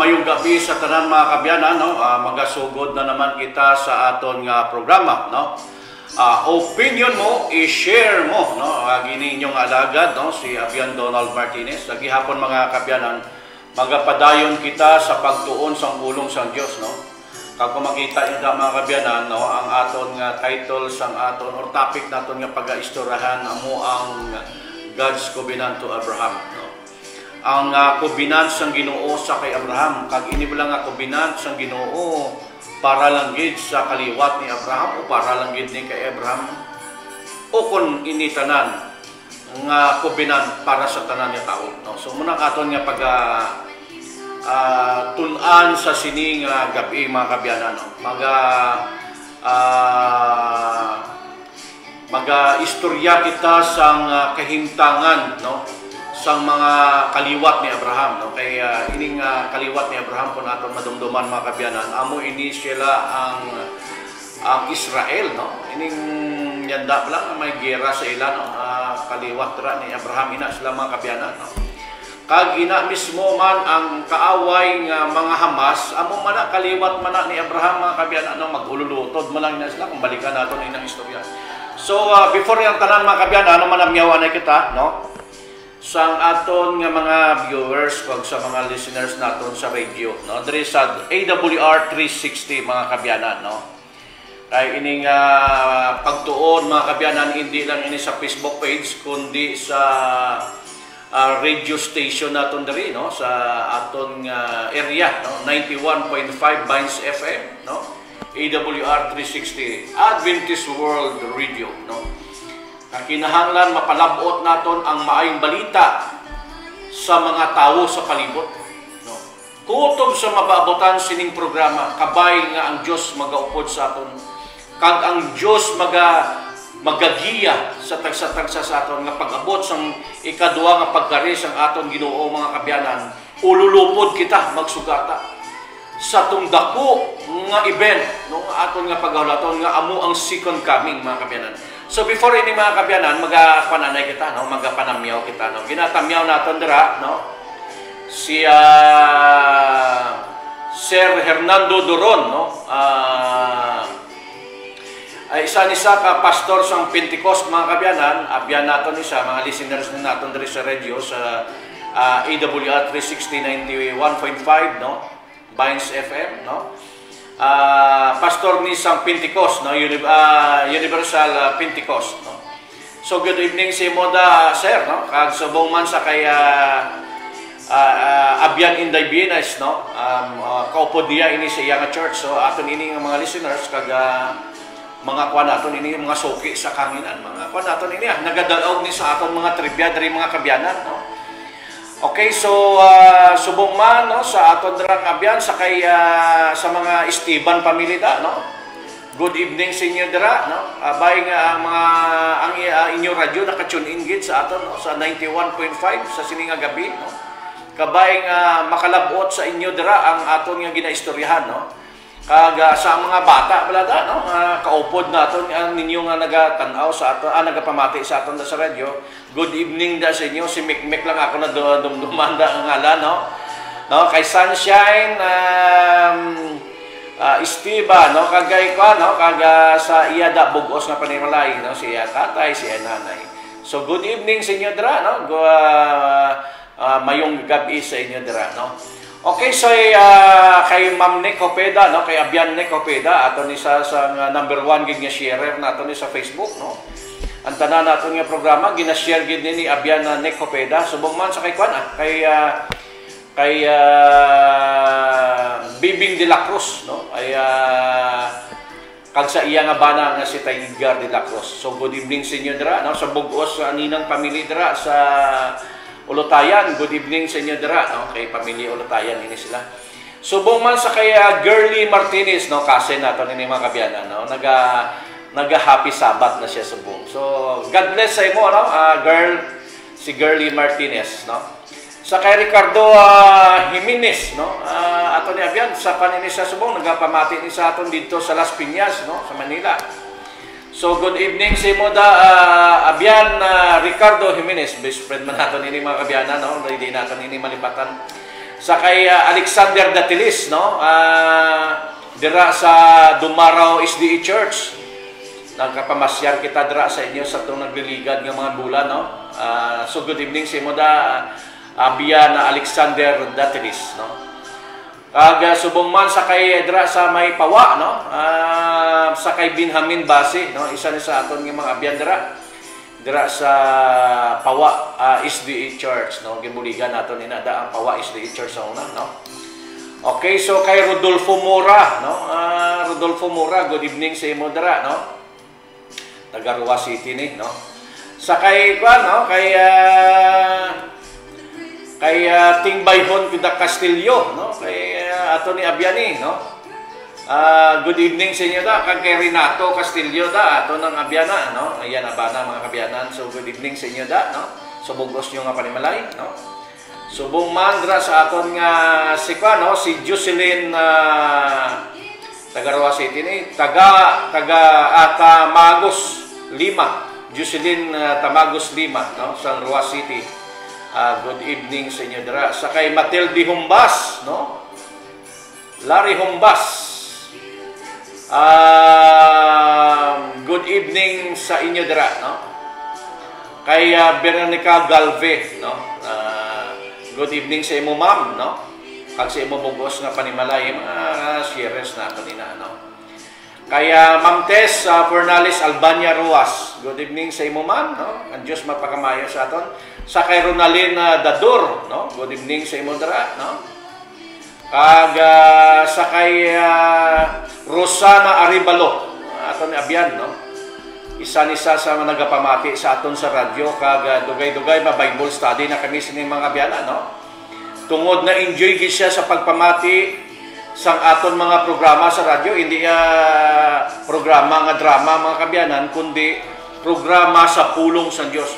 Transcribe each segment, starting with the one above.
Mayong gabi sa tanan mga kabyanan, no? Magasugod na naman kita sa aton nga programa, no? Opinion mo, i-share mo, no? Gini inyong alagad, no? Si Abian Donald Martinez. Lagi hapon mga kabyanan, magapadayon kita sa pagtuon sa pulong sa Dios, no? Kag makita ida mga kabyanan, no? Ang aton nga title sang aton or topic naton nga pag-istoryahan amo ang God's Covenant to Abraham, no? Ang covenant sang Ginoo sa kay Abraham, kag ini lang nga covenant sang Ginoo para lang gid sa kaliwat ni Abraham o para lang gid ni kay Abraham o kun ini tanan nga covenant para sa tanan nga tawo, no? So muna aton nga pag tun-an sa sining gabi mga kabyanan, no? Maga-istorya kita sang kahimtangan, no? Sang mga kaliwat ni Abraham, no? Kay ining kaliwat ni Abraham kung aton madumduman mga kabyanan, amo ini sila ang Israel, no? Ining yanda lang may gera sa ila, no? Kaliwat ra ni Abraham ina sila mga kabyanan, no? Kag ina mismo man ang kaaway nga mga Hamas, amo man kaliwat man ni Abraham mga kabyanan, no? Magululutod man lang na sila kung balikan naton inang istorya. So before yung tanan mga kabyanan, ano man namyawan na kita, no? Sang aton nga mga viewers wag sa mga listeners naton sa radio, no? Diri sa AWR 360 mga kabyanan, no? Kay ining pagtuon mga kabyanan hindi lang ini sa Facebook page kundi sa radio station naton diri, no? Sa aton area, no? 91.5 Vines FM, no? AWR 360 Adventist World Radio, no? Kinahanglan mapalabot naton ang maayong balita sa mga tawo sa palibot, no? Kutob sa mabaabotan sining programa, kabay nga ang Dios magaupod sa aton, kag ang Dios magagiya sa tagsa-tagsa sa aton nga pag-abot sang ikaduha nga pagkari sang aton Ginoo mga kabyanan. Ululupod kita magsugata sa tong dako nga event, no? Aton nga paghulaton nga amo ang second coming mga kabyanan. So before ini mga kabyanan, magapananay kita, no? Magapanamyaw kita, no? Ginatamyaw naton dira, no? Si Sir Hernando Doron, no? Ay isa ni sa pastor sang Pentecost mga kabyanan. Abyan naton isa mga listeners na naton diri sa radio sa AWR 360 91.5, no? Vines FM, no? Pastor ni sang Pentecost, no? Universal Pentecost, no? So good evening si Moda sir, no? Kag subong man sa kay Abian Inday Bienes, no? Kaupod niya ini sa iyang church. So aton ini nga mga listeners kag mga kuan naton ini mga suki sa kanginan, mga kuan naton ini nagadalaog ni sa aton mga trivia diri mga kabyanan, no? Okay, so subong man, no, sa aton dirang abyan sa kay sa mga Esteban pamilya, no? Good evening sa inyo dira, no? Bay nga ang inyo radyo naka-tune in gid sa aton, no? Sa 91.5 sa sininga gabi, no? Kabay nga makalabot sa inyo dira ang aton nga ginaistoryahan, no? Kag sa mga bata balada, no? Kaupod naton ang ninyo nga nagatanaw sa aton, nagapamati sa aton sa radio. Good evening da sa inyo. Si Mikmik lang ako na dumduman da ang ngalan, no? No, kay Sunshine Esteban, no? Kagay ko, no? Kag sa iya da bugos nga panimalay, no? Si iya tatay, si iya nanay. So good evening sa inyo dira, no? Mayong gabi sa inyo dira, no? Okay, so kay Ma'am Nick Hopeda, no? Kay Abian Nick Hopeda, ato ni sa number 1 gid nga sharer nato ni sa Facebook, no? Ang tanan nato nga programa gina-share gid ni Abian Nick Hopeda. Subong man sa kay kuan kay Bibing de la Cruz, no? Ay kag sa iya nga bana nga si Tay Edgar de la Cruz. So good evening sa inyo dira, no? Sa bugos sa aninang pamilya dira sa Ulutayan, good evening sa inyo dira, no? Kay pamilya Ulutayan ini sila. Subong man sa kay Girly Martinez, no? Kasi nato ni mga kabyanan, no? Naga-happy Sabbath na siya subong. So God bless sa imo, no? Si Girly Martinez, no? Sa kay Ricardo Jimenez, no? Ato ni Abian sa panini sa subong nagapamati ni sa aton dito sa Las Piñas, no? Sa Manila. So good evening sa imo da Abian Ricardo Jimenez, best friend man naton ini mga kabyanan, no? Hindi naton ini malipatan. sa kay Alexander Datilis, no? Dira sa Dumaraw SDA Church. Nagkapamasyar kita dira sa inyo sa itong nagliligad ng mga bulan, no? So good evening sa imo da Abia na Alexander Datilis, no? Subong man sa kay dira sa may Pawa, no? Sa kay Benjamin Basi, no? Isa ni sa aton nga mga abyan dira sa Pawa SDA Church, no? Gibuligan naton inada ang Pawa SDA Church sa una, no? Okay, so kay Rodolfo Mora, no? Rodolfo Mora, good evening sa imo dira, no? Taga Rua City ni, no? Sa kay no? Kay Tingbayhon Kuda Castillo, no? Kay ato ni Abiani, no? Good evening sa inyo da, kay Renato Castillo da, ato ng Abiana, no? Ayan abana mga kabiyanan. So good evening sa inyo da, no? So bugos nyo nga panimalay, no? Subong mandra sa aton nga si no? Si Jocelyn taga Rua City ni, taga Tamagos Lima, Jocelyn Tamagos Lima, no? Sa Rua City. Good evening sa inyo dira. Sa kay Matilde Humbas, no? Larry Humbas. Good evening sa inyo dira, no? Kay Veronica Galve, no? Good evening sa imo ma'am, no? Kag sa imo bugos nga panimalay mga sharers na kanina, no? Kaya Ma'am Tess Fernales Albania Ruas, good evening sa imo ma'am, no? Ang Diyos mapakamayo sa aton. Sa kay Ronalyn Dadur, no? Good evening sa imo dira, no? Kag sa kay Rosana Aribalo, aton ni Abian, no? Isa sa nagapamati sa aton sa radyo, kag dugay-dugay ma Bible study na kami sining mga Abiana, no? Tungod na enjoy gid siya sa pagpamati sang aton mga programa sa radyo, hindi programa nga drama mga kabyanan, kundi programa sa pulong sa Dios.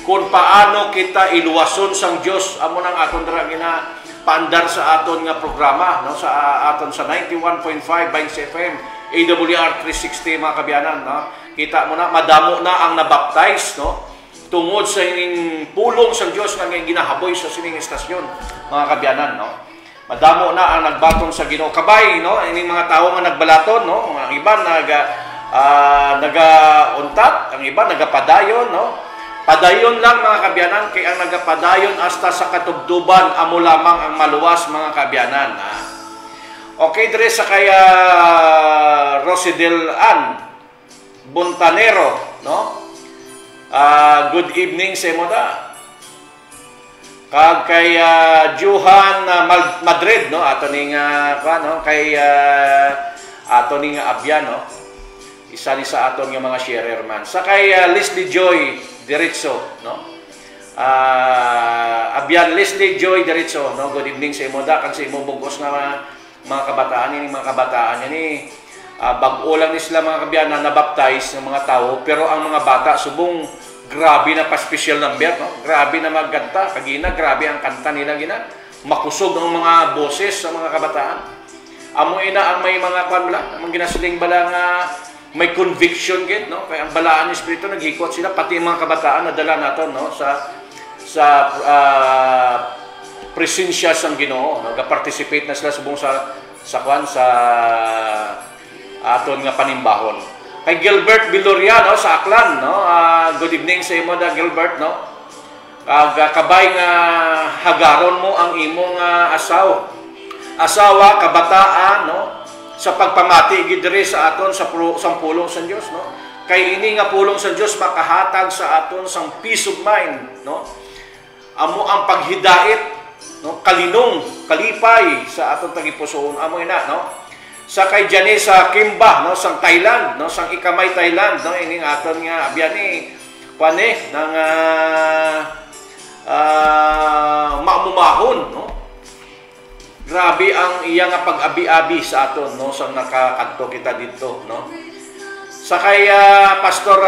Kung paano kita iluwason sang Dios, amo nang aton dira gina paandar sa aton nga programa, no? Sa aton sa 91.5 Vines FM, AWR 360 mga kabyanan, no? Kita mo na madamo na ang nabaptize, no? Tungod sa ining pulong sang Dios nga ginahaboy sa sining estasyon mga kabyanan, no? Madamo na ang nagbaton sa Ginoo. Kabay, no? Ining mga tawo nga nagbalaton, no? Ang iba naga-untat, ang iba nagapadayon, no? Padayon lang mga kabyanan, kay ang nagapadayon hasta sa katubtuban amo lamang ang maluwas mga kabyanan. Okay, dire sa kaya Rosedel Ann Bontanero, no? Good evening sa imo da. Kag kay Johan Madrid, no? Ato ning no? Kay ato ning Abyan, no? Isa ni sa aton nga mga sharer man. Sa kay Leslie Joy Diretso, no? Abyan Leslie Joy Diretso, no? Good evening sa imo da, kag sa imo bugos nga mga kabataan ni mga kabataan ni bag-o lang ni sila mga kabyan na nabaptize ng mga tao, pero ang mga bata subong grabe na pa-special number, no? Grabe na magkanta, kagina, grabe ang kanta nila gina. Makusog ang mga boses sa mga kabataan. Amo ina ang may mga kanla, ang ginasiling bala nga may conviction gid, no? Kaya ang balaan ni Espiritu naghikot sila pati ang mga kabataan na dala naton, no? Sa presensya sang Ginoo, nag-participate na sila subong sa aton nga panimbahon. Kay Gilbert Viloria, no, sa Aklan, no? Good evening sa imo da Gilbert, no? Kabay nga hagaron mo ang imong asawa, kabataan, no? Sa pagpamati gid diri sa aton sa pulong sa Dios, no? Kay ini nga pulong sa Dios makahatag sa aton sang peace of mind, no? Amo ang paghidait, no? Kalinong, kalipay sa aton tagipusoon, amo ina, no? Sa kay Janessa Kimba, no, sang Thailand, no, sang Ikamay Thailand, no, ining aton nga abyan ni kuane nang mamumahon, no. Grabe ang iya nga pag-abi-abi sa aton, no, sang nakakadto kita dito, no. Sa kay Pastor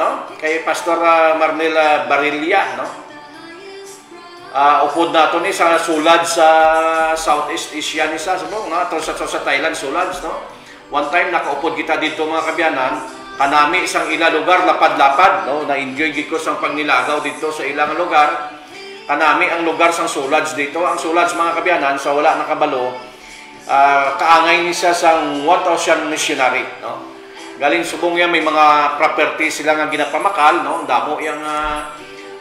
no, kay Pastor Marnel Barilla, no. Upod nato ni sa sulad sa Southeast Asia ni sa subong, no? Ato sa Thailand sulad, no? One time nakaupod kita dito mga kabyanan, kanami isang ila lugar lapad-lapad, no? Na-enjoy gid ko sang pagnilagaw dito sa ilang lugar. kanami ang lugar sang Sulads dito. Ang Sulads mga kabyanan sa wala nakabalo, kaangay ni siya sang 1,000 missionary, no. Galing subong yan may mga property sila nga ginapamakal, no. Damo yang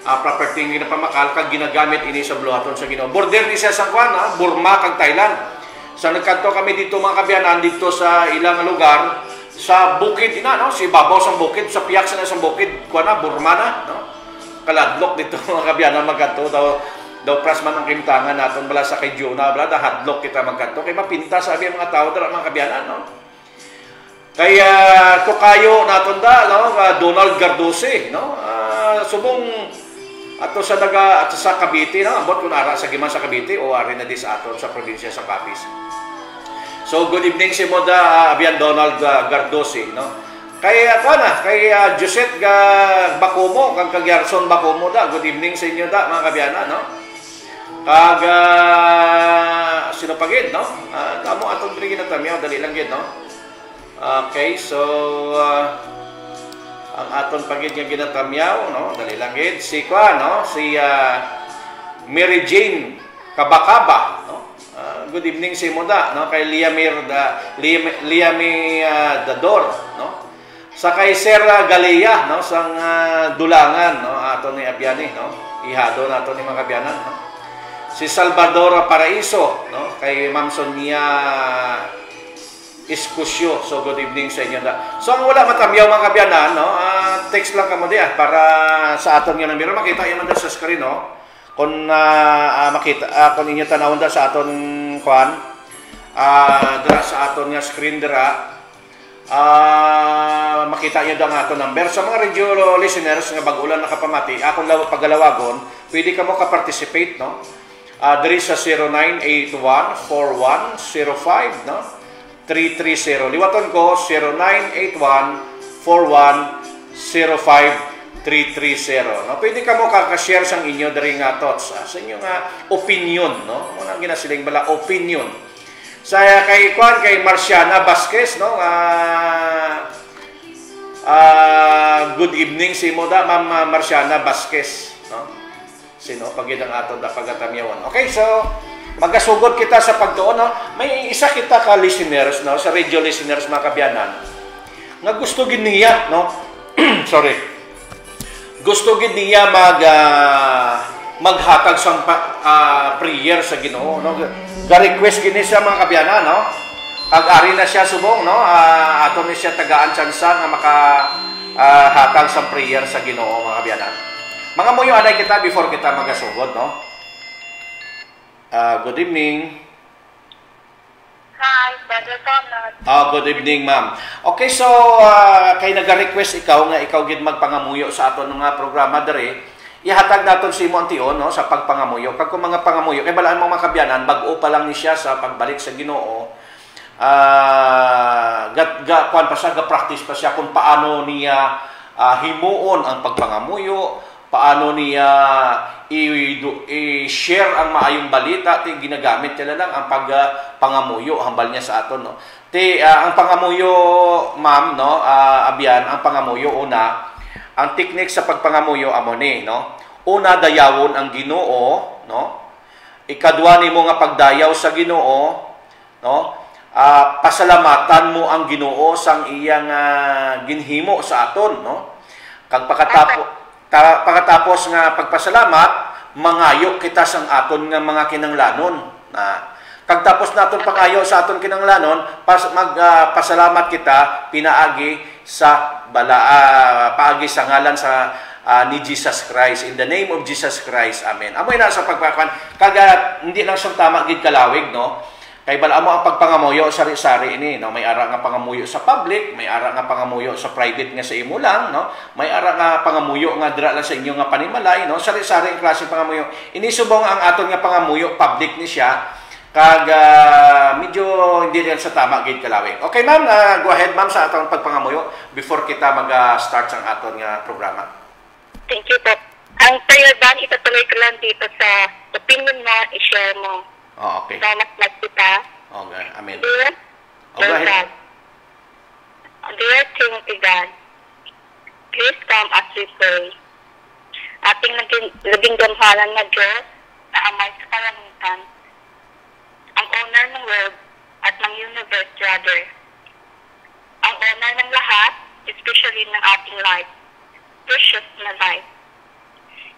property nga ginapamakal kag ginagamit ini sa buluhaton sa Ginoo. Border ni siya sa kuan, Burma kag Thailand. Sa nagkanto kami dito mga kabyanan dito sa ilang lugar sa bukid ina, no, si babaw sang bukid, sa piyak sa sang bukid kuan na Burma na, no. Kaladlok dito mga kabyanan magkanto daw prasman ang kintangan naton bala sa kay Jonah bala da hadlok kita magkanto kay mapinta sabi ang mga tao dira mga kabyanan, no. Kaya tukayo naton da, no, Donald Gardose, no. Subong ato sa daga at sa Cavite, no, ambot kun ara sa giman sa Cavite o ari na dis aton sa probinsya sa Capiz. So good evening si Moda Abian Donald Gardose, no. Kay Josette Bacomo, kang Garson Bacomo da, good evening sa inyo da mga kabyanan, no. Kag sino pagid, no. Amo atong diri ginatamiaw dali lang gid, no. Okay, so ang aton pagid nga ginatamyaw, no, dali lang gid si no, si Mary Jane Kabakaba, no. Good evening si Moda, no, kay Liamir Dador, no. Sa kay Sir Galea, no, sang Dulangan, no, aton ni Abiani, no. Ihado naton ni mga kabyanan, no. Si Salvador Paraiso, no, kay Ma'am Sonia Iskusyo. So good evening sa inyo da. So ang wala matamyaw mga kabyanan, no, text lang kamo diya para sa aton nga numero makita yan man sa screen, no. Kung makita kung inyo tanawon da sa aton kuan dira sa aton nga screen dira, makita nyo ang ato number. Sa mga radio listeners nga bagulan nakapamati, akong pagalawagon, pwede ka mo ka-participate, no? Diri sa 0981-4105, no? 330. Liwaton ko, 0981-4105-330. No? Pwede ka mo kaka-share sang inyo diri nga thoughts, sa inyo nga opinion, no? Muna ginasiling bala opinion. Sa kay Marciana Vasquez, no, good evening si Moda Ma'am Marciana Vasquez, no. Sino pagid ang aton da pagatamyawan. Okay, so magasugod kita sa pagtuon, no. May isa kita ka listeners, no, sa radio listeners mga kabyanan nga gusto gid niya, no. Sorry. Gusto gid niya maghatag sa prayer sa Ginoo, no. Ga-request gini siya mga kabyanan, no. Pag-ari na siya subong, no. Ato ni siya tagaan tsansa nga hatag sa prayer sa Ginoo mga kabyanan. Mga muyo anay kita before kita magasugod, no. Good evening. Hi, Brother Donald. Good evening, ma'am. Okay, so kay naga-request ikaw nga ikaw gid magpangamuyo sa aton nga programa dere. Ihatag naton si Montion, no, sa pagpangamuyo. Kag kung mga pangamuyo kay balaan mo mga kabyanan, bag-o pa lang ni siya sa pagbalik sa Ginoo. Kuan pa siya, ga-practice pa siya kung paano niya himuon ang pagpangamuyo, paano niya i-share ang maayong balita, ti ginagamit niya lang ang pagpangamuyo hambal niya sa aton, no. Ang pangamuyo, ma'am, no, Abian, ang pangamuyo una, ang teknik sa pagpangamuyo amo ni, no. Una, dayawon ang Ginoo, no. Ikadua nimo nga pagdayaw sa Ginoo, no. Pasalamatan mo ang Ginoo sang iyang ginhimo sa aton, no. Kag pagkatapos nga pagpasalamat, mangayo kita sang aton nga mga kinanglanon. Kag tapos naton pangayo sa aton kinanglanon, magpasalamat kita pinaagi sa paagi sa ngalan sa ni Jesus Christ, in the name of Jesus Christ, amen. Amoy na sa pagpakan kaga hindi lang siyang tama gid kalawig, no. Kay bala mo ang pagpangamuyo sari-sari ini, no. May ara nga pangamuyo sa public, may ara nga pangamuyo sa private nga sa imo lang, no. May ara nga pangamuyo nga dira lang sa inyo nga panimalay, no. Sari-sari ang klase pangamuyo. Ini subong ang aton nga pangamuyo public ni siya. Kag medyo hindi rin sa tama gid kalawig. Okay, ma'am, go ahead ma'am sa atong pagpangamuyo before kita mag-start sa aton nga programa. Thank you po. Ang prayer ban itutuloy ko lang dito sa opinion mo, i-share mo. Okay. Salamat lang kita. Okay, amen. Dear God, dear Trinity God, please come as we pray. At ating labing damhalan na Diyos na amay sa kalangitan, ang owner ng world at ng universe rather, ang owner ng lahat, especially ng ating life, precious na life.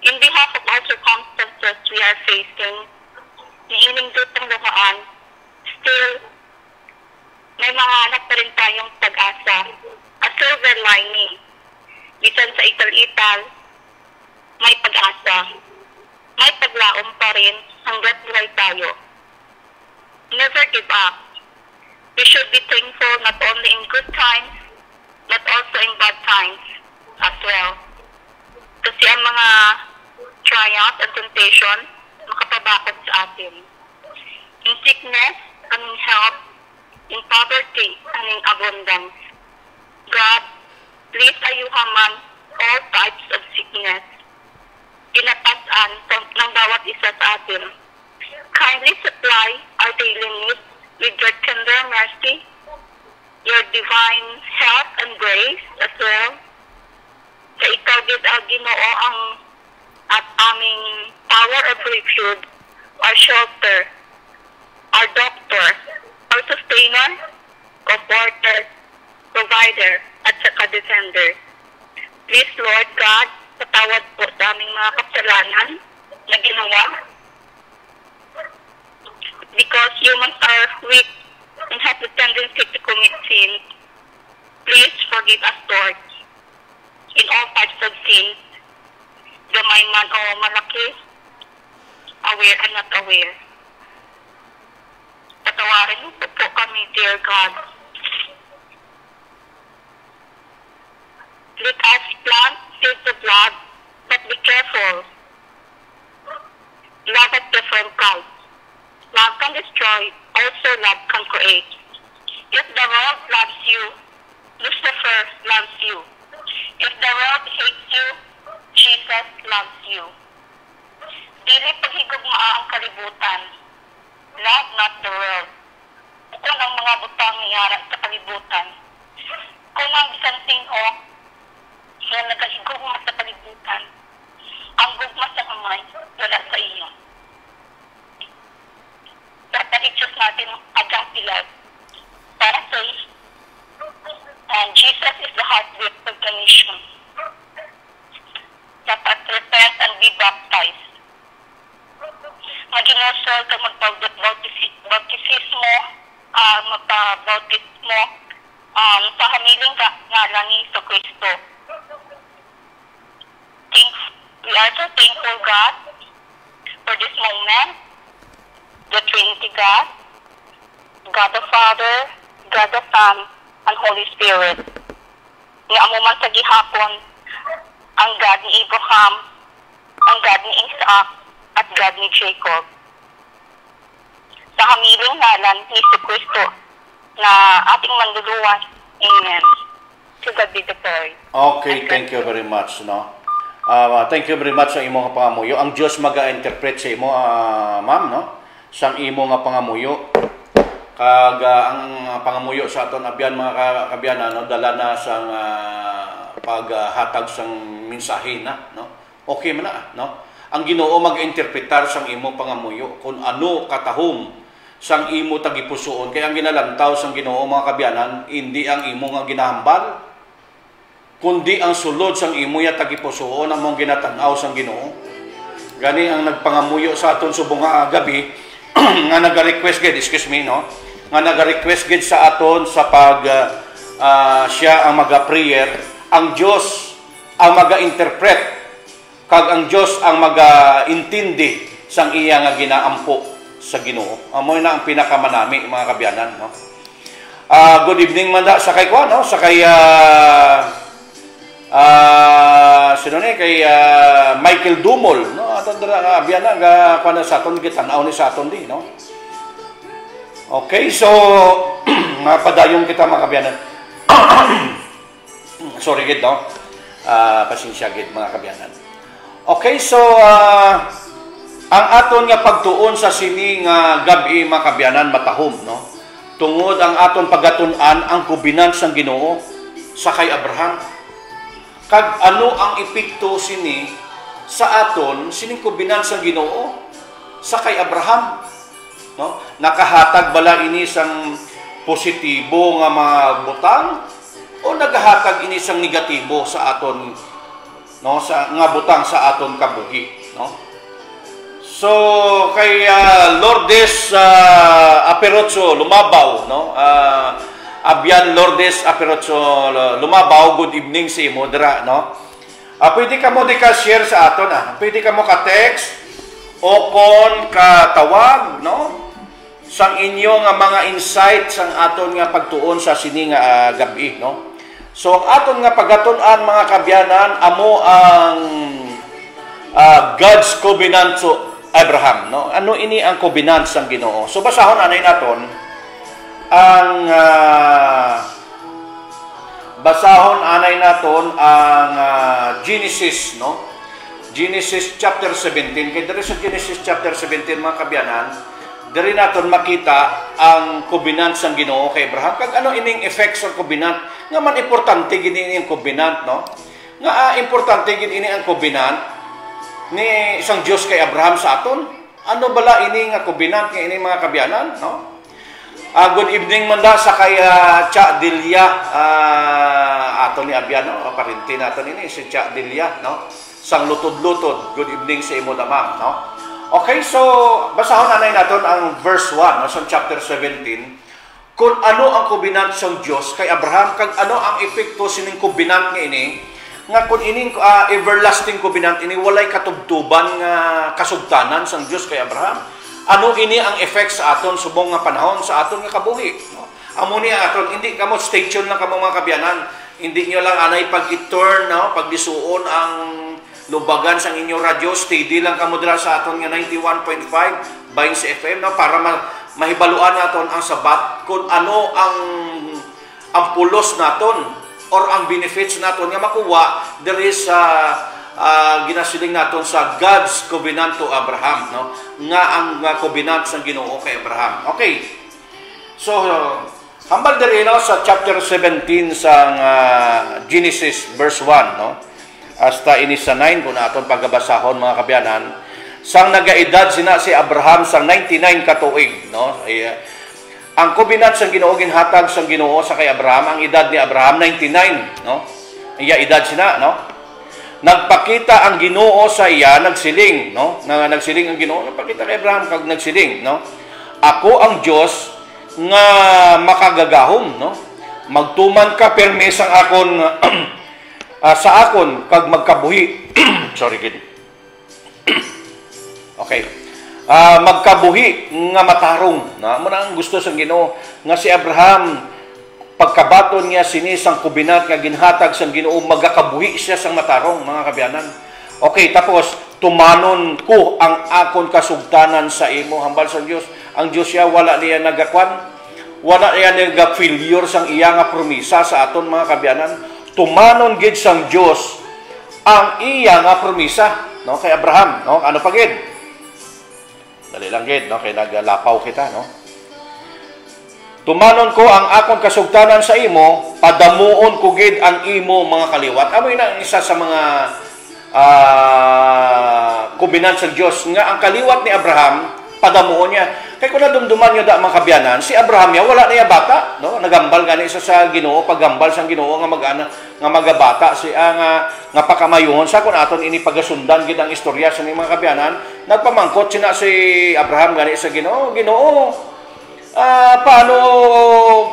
In behalf of all circumstances we are facing, niining dutang luhaan, still, may mga anak pa rin tayong pag-asa, a silver lining. Bisan sa ital-ital, may pag-asa. May paglaom pa rin hanggat buhay tayo. Never give up. We should be thankful not only in good times, but also in bad times as well. Kasi ang mga trials and temptation makapabakot sa atin. In sickness and in health, in poverty and in abundance. God, please ayuhaman all types of sickness. Pinatasan ng bawat isa sa atin. Kindly supply our daily needs with your tender mercy, your divine health and grace as well. Sa ikaw gid Ginoo ang at aming tower of refuge, our shelter, our doctor, our sustainer, comforter, provider, at saka defender. Please, Lord God, patawad po sa aming mga kasalanan na ginawa. Because humans are weak and have the tendency to commit sin, please forgive us, Lord, in all types of sins, gamay man o malaki, aware and not aware. Patawarin mo po kami, dear God. Let us plant seeds of love, but be careful. Love has different kinds. Love can destroy, also love can create. If the world loves you, Lucifer loves you. If the world hates you, Jesus loves you. Dili paghigugmaa ang kalibutan. Love not the world. Kung ang mga butang niyara sa kalibutan. Kung ang isang sino na nagahigugma sa kalibutan, ang gugma sa kamay, wala sa iyo. Dapat i-choose natin ang agape love para sa and Jesus is the heartbeat of the nation. Dapat repent and be baptized. Mag-inosol ka magpabautismo, magpabautismo sa hamiling ngalan ni Hesus Kristo. We are so thankful, God, for this moment, the Trinity God, God the Father, God the Son, and Holy Spirit. Nga amo man sa gihapon, ang God ni Abraham, ang God ni Isaac, at God ni Jacob. Sa hamiling ngalan ni Hesus Kristo na ating manluluwas. Amen. To God be the glory. Okay, thank you very much, no? Thank you very much sa imong pangamuyo. Ang Dios maga-interpret sa imo, ma'am, no? Sang imo nga pangamuyo. Kag ang pangamuyo sa aton abyan mga kabyanan, no, dala na sang paghatag sang mensahe na, no? Okay man na, no? Ang Ginoo mag-interpretar sang imo pangamuyo kung ano katahom sang imo tagipusoon. Kaya ang ginalantaw sang Ginoo mga kabyanan, hindi ang imo nga ginahambal, kundi ang sulod sang imo ya tagipusoon ang mong ginatanaw sang Ginoo. Gani ang nagpangamuyo sa aton subong nga gabi nga naga-request gid, excuse me, no? Nga naga-request gid sa aton sa pag siya ang maga-prayer, ang Dios ang maga-interpret kag ang Dios ang maga-intindi sang iya nga ginaampo sa Ginoo. Amoy na ang pinakamanami mga kabyanan, no? Good evening man da sa kay ko, no? Sa kay sino ni kay Michael Dumol, no? Aton dira abyan nga kuno sa aton gitanaw ni sa aton di, no? Okay, so padayon kita mga kabyanan. Sorry gid, no? Pasensya gid mga kabyanan. Okay, so ang aton nga pagtuon sa sini nga gabi mga kabyanan matahom, no? Tungod ang aton pagatun-an ang kubinan sang Ginoo sa kay Abraham. Kag ano ang epekto sini sa aton sining kubinan sa Ginoo sa kay Abraham, no? Nakahatag bala ini sang positibo nga mga butang o nagahatag ini sang negatibo sa aton, no, sa nga butang sa aton kabuhi, no? So kay Lourdes Aperotso Lumabaw, no? Abian Lourdes Aperotso Lumabaw, good evening sa imo dira, no? Pwede ka mo di ka share sa aton, pwede ka mo ka text o kon ka tawag, no? Sang inyo nga mga insight sang aton nga pagtuon sa sini nga gabi, no? So ang aton nga pagaton-an mga kabyanan amo ang God's covenant to Abraham, no? Ano ini ang covenant sang Ginoo? So basahon anay naton ang Genesis, no? Genesis chapter 17. Kaya diri sa Genesis chapter 17 mga kabyanan, diri naton makita ang covenant sang Ginoo kay Abraham. Kag ano ining effects sa covenant? Nga man importante gid ini ang covenant, no? Nga importante gid ini ang covenant ni isang Dios kay Abraham sa aton. Ano bala ini nga covenant nga ini mga kabyanan, no? Good evening manda sa kay Cha Delia aton ni Abiano, parinti naton ini si Cha Delia, no? Sang lutod-lutod. Good evening sa imo na ma'am, no? Okay, so basahon anay naton ang verse 1, no, sa chapter 17. Kung ano ang covenant sang Dios kay Abraham, kag ano ang epekto sining covenant nga ini, nga kun ining everlasting covenant ini walay katubtuban nga kasugtanan sang Dios kay Abraham. Ano ini ang effect sa aton subong nga panahon sa aton nga kabuhi, no? Amo ni aton, hindi kamo stay tuned lang kamo mga kabyanan. Hindi nyo lang anay pag-i-turn, no, pagdisuon ang lubagan sang inyong radyo, steady lang kamo dira sa aton nga 91.5 Vines FM, no, para mahibaluan naton ang sabat kung ano ang pulos naton or ang benefits naton nga makuha there is ginasiling naton sa God's covenant to Abraham, no? Nga ang covenant sa Ginoo kay Abraham. Okay. So hambal diri no sa chapter 17 sa Genesis verse 1, no? Hasta ini sa 9 kun aton pagbasahon mga kabyanan, sang nagaedad sina si Abraham sang 99 ka tuig, no? Ang covenant sa Ginoo ginhatag sa Ginoo sa kay Abraham, ang edad ni Abraham 99, no? Iya edad sina, no? Nagpakita ang Ginoo sa iya, nagsiling, no? Nagsiling ang Ginoo, nagpakita kay Abraham kag nagsiling, no? Ako ang Dios nga makagagahom, no? Magtuman ka permi sang akon sa akon kag magkabuhi. Sorry kid. Okay. Magkabuhi nga matarong, na mo na ang gusto sang Ginoo nga si Abraham pagkabaton niya sini sang covenant nga ginhatag sang Ginoo magakabuhi siya sang matarong mga kabyanan. Okay, tapos tumanon ko ang akon kasugtanan sa imo hambal sa Dios. Ang Dios siya wala niya nagakwan, wala niya nag-failure sang iya nga promisa sa aton mga kabyanan. Tumanon gid sang Dios ang iya nga promisa, no, kay Abraham, no? Ano pa gid? Dali lang gid, no, kay naglapaw kita, no? Tumanon ko ang akong kasugtanan sa imo, padamuon ko gid ang imo mga kaliwat. Amo ina isa sa mga covenant sa Dios nga ang kaliwat ni Abraham padamuon niya. Kay kun nadumduman niyo da mga kabyanan, si Abraham ya wala niya bata, no? Nagambal gani isa sa Ginoo, paggambal sang Ginoo nga mag-ana nga magabata siya nga pakamayohon sa kun aton ini pagasundan gid ang istorya sa mga kabyanan. Nagpamangkot sina si Abraham gani sa Ginoo, Ginoo,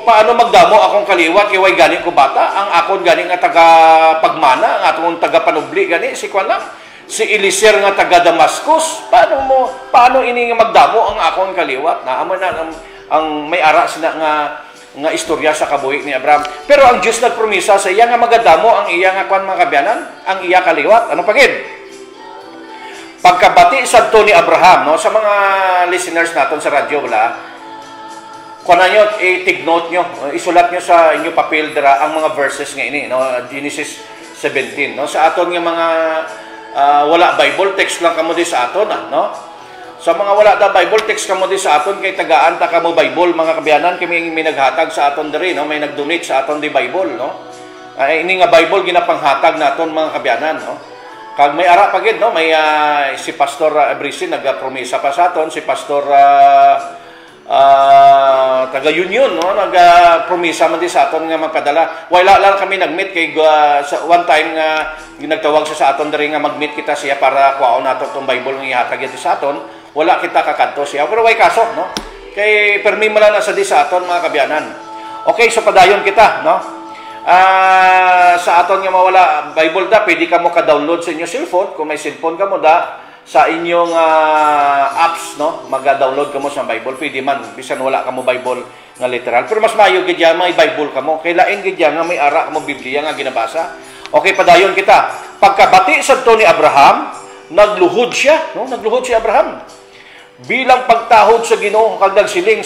paano magdamo akong kaliwat kay way gani ko bata, ang akon gani nga taga pagmana, ang atong taga panubli gani si kwan lang, si Eliezer nga taga Damascus. Paano ini nga magdamo ang akon kaliwat? Na amo na ang may ara sina nga istorya sa kabuhi ni Abraham. Pero ang Dios nagpromisa sa iya nga magadamo ang iya nga kwan mga kabyanan, ang iya kaliwat. Ano pa gid? Pagkabati sadto ni Abraham, no, sa mga listeners naton sa radyo wala, kung nyo, i-take note nyo, isulat nyo sa inyong papel dira ang mga verses nga ini, no? Genesis 17, no? Sa aton nga mga wala Bible, text lang kamo di sa aton, no? Sa mga wala da Bible, text kamo di sa aton, kay tagaan ta kamo Bible, mga kabyanan, kami may naghatag sa aton diri, no? May nag-donate sa aton di Bible, no? Ini nga Bible, ginapanghatag naton mga kabyanan, no? Kag may ara pagid no, may si Pastor Brisin nagpromesa pa sa aton, si Pastor taga Union no, nagpromesa man di sa aton nga magpadala. Wala lang kami nagmeet kay sa one time nga nagtawag siya sa aton diri nga magmeet kita siya para kuhaon nato tong Bible nga ihatag di sa aton. Wala kita kakadto siya, pero way kaso no. Kay permi man lang sa di sa aton mga kabyanan. Okay, so padayon kita no. Sa aton nga mawala Bible da, pwede ka mo ka-download sa inyong cellphone. Kung may cellphone ka mo da, sa inyong apps, no, mag-download ka mo sa Bible. Pwede man, bisan wala ka mo Bible nga literal. Pero mas mayo gid yan, may Bible ka mo. Kailain gid yan nga may ara ka mo Biblia nga ginabasa. Okay, padayon kita. Pagkabati sa to ni Abraham, nagluhod siya, no? Nagluhod si Abraham. Bilang pagtahod sa Ginoo, kag nagsiling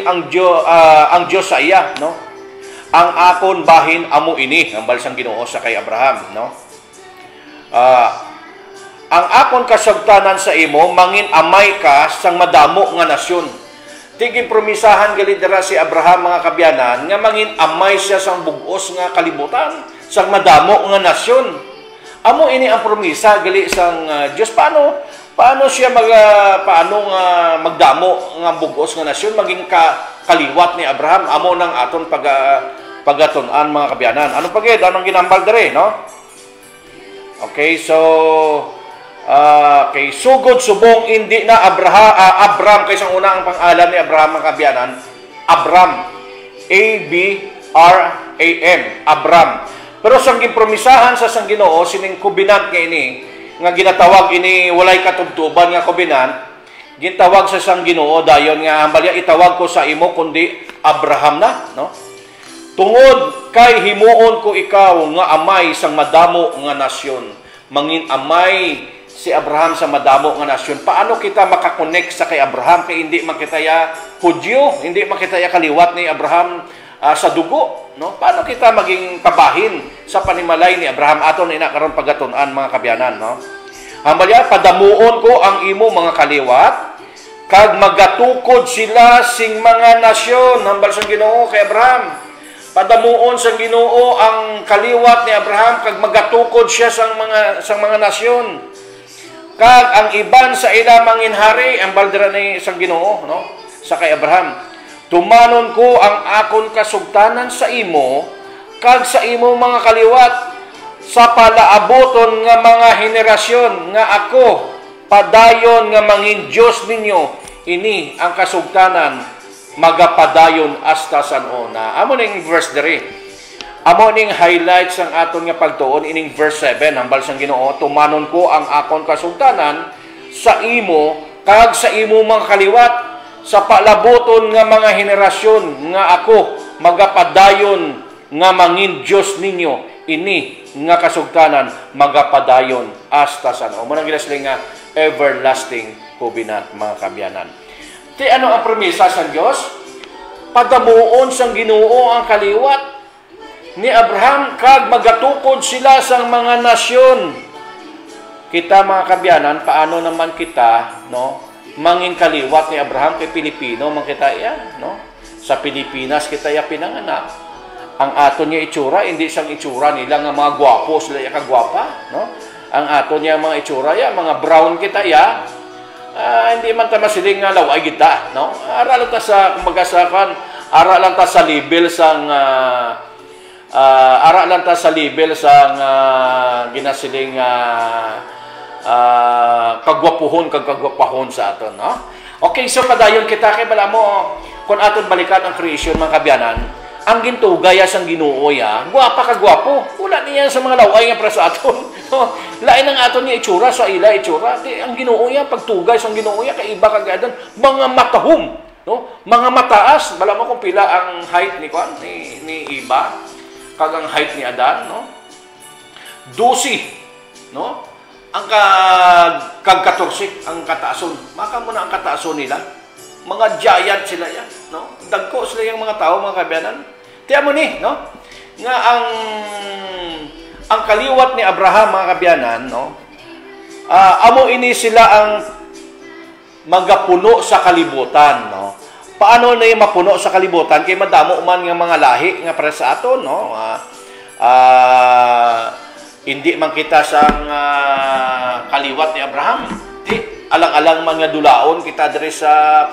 ang Dios sa iya, no? Ang akon bahin amo ini, ang balsang Ginoo sa kay Abraham, no? Ang akon kasabtanan sa imo mangin amay ka sang madamo nga nasyon. Tigin promisahan gali dira si Abraham mga kabyanan nga mangin amay siya sang bug-os nga kalibutan, sang madamo nga nasyon. Amo ini ang promisa gali sang Dios. Paano siya magdamo nga bug-os nga nasyon maging kaliwat ni Abraham? Amo nang aton pagatunan mga kabyanan. Ano pagid? Anong ginambal dere, no? Okay, so kay sugod subong hindi na Abram kay sang una ang pangalan ni Abraham mga kabyanan. Abram. A-B-R-A-M. Abram. Pero sang ginpromisahan sa sang Ginoo sining covenant nga ini nga ginatawag ini walay katubtuban nga covenant, gintawag sa sang Ginoo dayon nga ambalya itawag ko sa imo kundi Abraham na, no? Tungod kay himuon ko ikaw nga amay sang madamo nga nasyon. Mangin amay si Abraham sa madamo nga nasyon. Paano kita makakonect sa kay Abraham kay hindi makitaya Hudyo, hindi makitaya kaliwat ni Abraham sa dugo, no? Paano kita maging kabahin sa panimalay ni Abraham? Aton ina karon pagatunan mga kabyanan, no? Ambalya padamuon ko ang imo mga kaliwat kag magatukod sila sing mga nasyon. Hambal sang Ginoo kay Abraham. Padamuon sang Ginoo ang kaliwat ni Abraham kag magatukod siya sang mga nasyon. Kag ang iban sa ila manginhari ang baldira ni sang Ginoo, no? Sa kay Abraham. Tumanon ko ang akon kasugtanan sa imo kag sa imo mga kaliwat sa palaaboton nga mga henerasyon nga ako padayon nga mangin Dios ninyo. Ini ang kasugtanan magapadayon hasta san una. Amo ning verse diri. Amo ning highlights ang aton nga pagtuon ining verse 7 hambal sang Ginoo, tumanon ko ang akon kasugtanan sa imo kag sa imo mga kaliwat sa palaboton nga mga henerasyon nga ako magapadayon nga mangin Dios ninyo. Ini nga kasugtanan magapadayon hasta san una. Muna gilasling nga everlasting covenant mga kabyanan. Ti ano ang promesa sa Dios? Padamuon sang Ginoo ang kaliwat ni Abraham kag magatukod sila sang mga nasyon. Kita mga kabyanan, paano naman kita, no, mangin kaliwat ni Abraham kay Pilipino man kita ya, no? Sa Pilipinas kita ya pinanganak. Ang aton niya itsura hindi sang itsura nila nga mga gwapo sila ya kagwapa, no? Ang aton niya mga itsura ya mga brown kita ya. Hindi man ta masiling nga laway kita, no? Ara lang ta sa kumbaga sa ara lang ta sa level sang ara lang ta sa level sang ginasiling kagwapuhon kag kagwapahon sa aton, no? Okay, so padayon kita kay bala mo kun aton balikan ang creation mga kabyanan, ang gintugay sang Ginoo ya, gwapa ka gwapo. Wala niya sa mga laway nga para sa aton. No? Lain ang aton niya itsura sa ila itsura. Di ang Ginoo ya pagtugay sang Ginoo ya kay iba kagadan mga matahom, no? Mga mataas, bala mo kung pila ang height ni iba kag ang height ni Adan, no? 12, no? Ang kag 14 ang kataason. Maka mo na ang kataason nila. Mga giant sila yan, no? Dagko sila yung mga tao mga kabyanan. Tiyan mo ni, no? Nga ang kaliwat ni Abraham mga kabyanan, no? Amo ini sila ang magapuno sa kalibutan, no? Paano na yung mapuno sa kalibutan kay madamo man nga mga lahi nga para sa aton, no? Hindi man kita sang kaliwat ni Abraham. Di alang-alang mga dulaon kita diri sa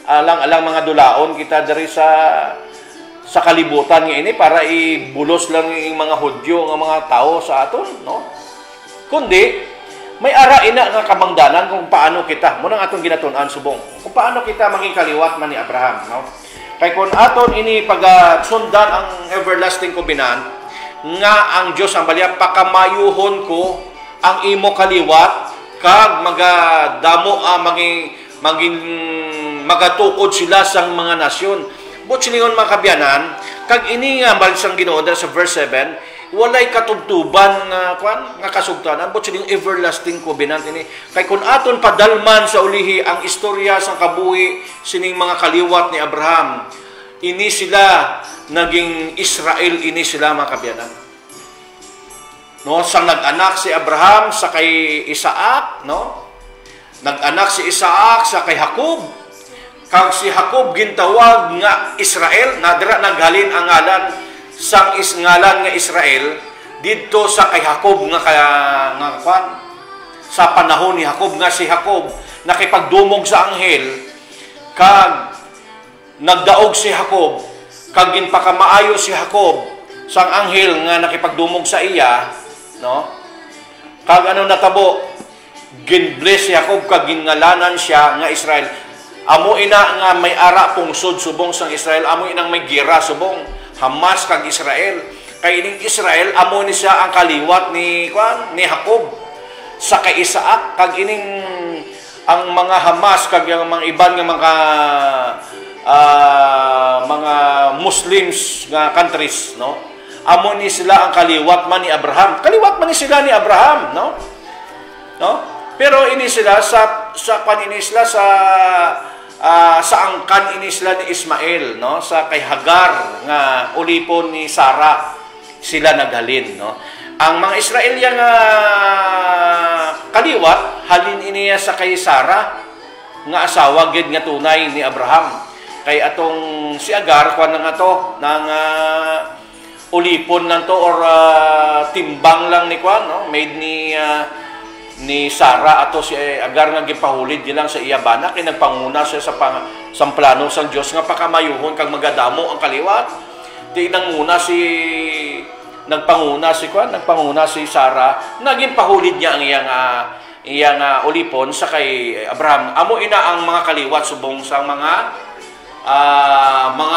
alang-alang mga dulaon kita diri sa kalibutan nga ini para ibulos lang yung mga Hudyo nga mga tao sa aton, no? Kundi may ara ina nga kabangdanan kung paano kita mo nang atong ginatun-an subong. Kung paano kita maging kaliwat man ni Abraham, no? Kay kun aton ini pagasundan ang everlasting covenant nga ang Dios ang baliya pakamayuhon ko ang imo kaliwat kag magadamo maging magatukod sila sang mga nasyon. But siningon mga kabyanan, kag ini nga balisang Ginoo sa verse 7, walay katubtuban nga kasugtanan, but sining everlasting covenant ini. Kay kun aton padalman sa ulihi ang istorya sang kabuhi sining mga kaliwat ni Abraham, ini sila naging Israel, ini sila mga kabyanan. No, sang nag-anak si Abraham sa kay Isaac, no? Nag-anak si Isaac sa kay Jacob. Kag si Jacob gintawag nga Israel, nadira naghalin ang ngalan sang ngalan nga Israel didto sa kay Jacob nga sa panahon ni Jacob nga si Jacob nakipagdumog sa anghel kag nagdaog si Jacob kag ginpakamaayo si Jacob sang anghel nga nakipagdumog sa iya, no? Kag ano natabo, ginbless si Jacob kag gingalanan siya nga Israel. Amo ina nga may ara pungsod subong sang Israel, amo inang may gira subong Hamas kag Israel. Kay ining Israel amo ni siya ang kaliwat ni Jacob sa kay Isaac kag ining ang mga Hamas kag ang mga iban nga mga Muslims nga countries, no? Amo ni sila ang kaliwat man ni Abraham. Kaliwat man ni sila ni Abraham, no? No? Pero ini sila sa angkan ini sila ni Ismael, no? Sa kay Hagar nga ulipon ni Sarah sila naghalin, no? Ang mga Israelya nga kaliwat halin iniya sa kay Sarah nga asawa gid nga tunay ni Abraham. Kay atong si Agar kuan nga to nang ulipon lang to or timbang lang ni kuan, no? Made ni Sarah ato si Agar nga gipahulid gilang sa iya bana kay nagpanguna siya sa plano sang Dios nga pakamayuhon kag magadamo ang kaliwat. Di nanguna nagpanguna si Sarah naging pahulid niya ang iyang ulipon sa kay Abraham. Amo ina ang mga kaliwat subong sa mga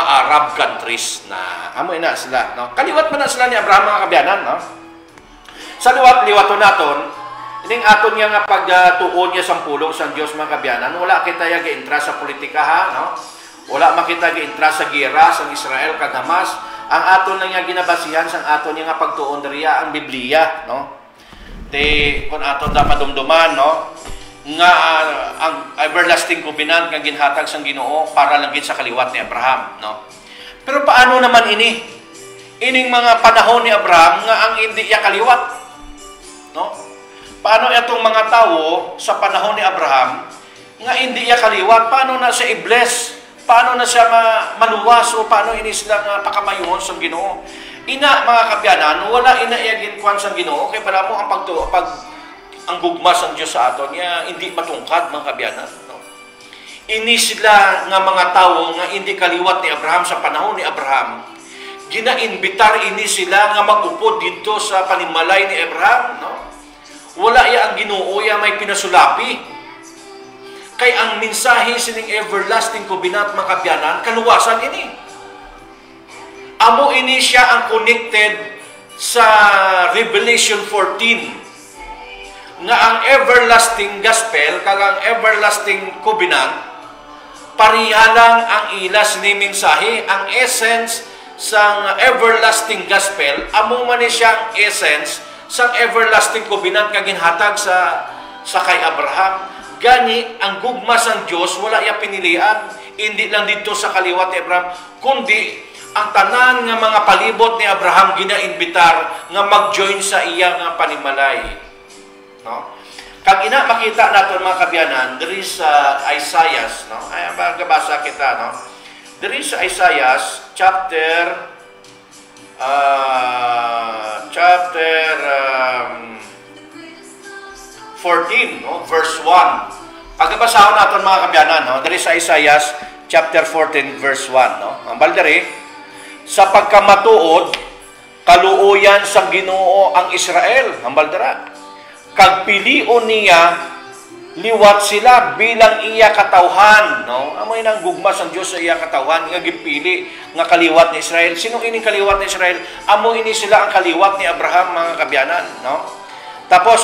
Arab countries na amo ina sila, no? Kaliwat man na sila ni Abraham mga kabyanan, no? Sa liwaton naton ining aton nga nga pagtuon niya sang pulong sang Dios mga kabyanan, wala kita gi-intra sa politika ha, no? Wala makita gi-intra sa gera sang Israel kag Hamas. Ang aton lang nga ginabasihan sang aton nga pagtuon diriya ang Biblia, no? Kun aton da madumduman, no? Nga ang everlasting covenant nga ginhatag sang Ginoo para lang gid sa kaliwat ni Abraham, no? Pero paano naman ini? Ining mga panahon ni Abraham nga ang hindi iya kaliwat, no? Paano itong mga tao sa panahon ni Abraham nga hindi iya kaliwat? Paano na siya i-bless? Paano na siya maluwas? O paano ini sila nga pakamayuhon sang Ginoo? Ina mga kabyanan, wala ina iya ginkuan sang Ginoo kay para mo ang gugma sang Dios sa aton nga hindi matungkad mga kabyanan, no? Ini sila nga mga tao nga hindi kaliwat ni Abraham sa panahon ni Abraham. Ginainbitar ini sila nga magupod dito sa panimalay ni Abraham, no? Wala iya ang Ginoo iya may pinasulapi. Kay ang mensahe sining everlasting covenant mga kabyanan, kaluwasan ini. Amo ini siya ang connected sa Revelation 14 nga ang everlasting gospel kag ang everlasting covenant pareha lang ang ilas ni mensahe. Ang essence sang everlasting gospel amo man ni siya ang essence sang everlasting covenant nga ginhatag sa kay Abraham. Gani ang gugma sang Dios wala iya pinilian, hindi lang dito sa kaliwat ni Abraham kundi ang tanan nga mga palibot ni Abraham ginainbitar nga mag-join sa iya nga panimalay, no? Kag ina makita naton mga kabyanan diri sa Isaiah, no? Ay magabasa kita, no? Diri sa Isaiah chapter 14, no? Verse 1. Pagkabasahon natin mga kabyanan, no? Dari sa Isaiah chapter 14, verse 1. No? Ang baldari, sa pagkamatuod, kaluoyan sa Ginoo ang Israel. Ang baldara. Kagpilion niya, liwat sila bilang iya katawhan. No? Amoy nang gugmas ang Diyos sa iya katawhan, nga gipili nga kaliwat ni Israel. Sino ining kaliwat ni Israel? Amo ini sila ang kaliwat ni Abraham, mga kabyanan. No? Tapos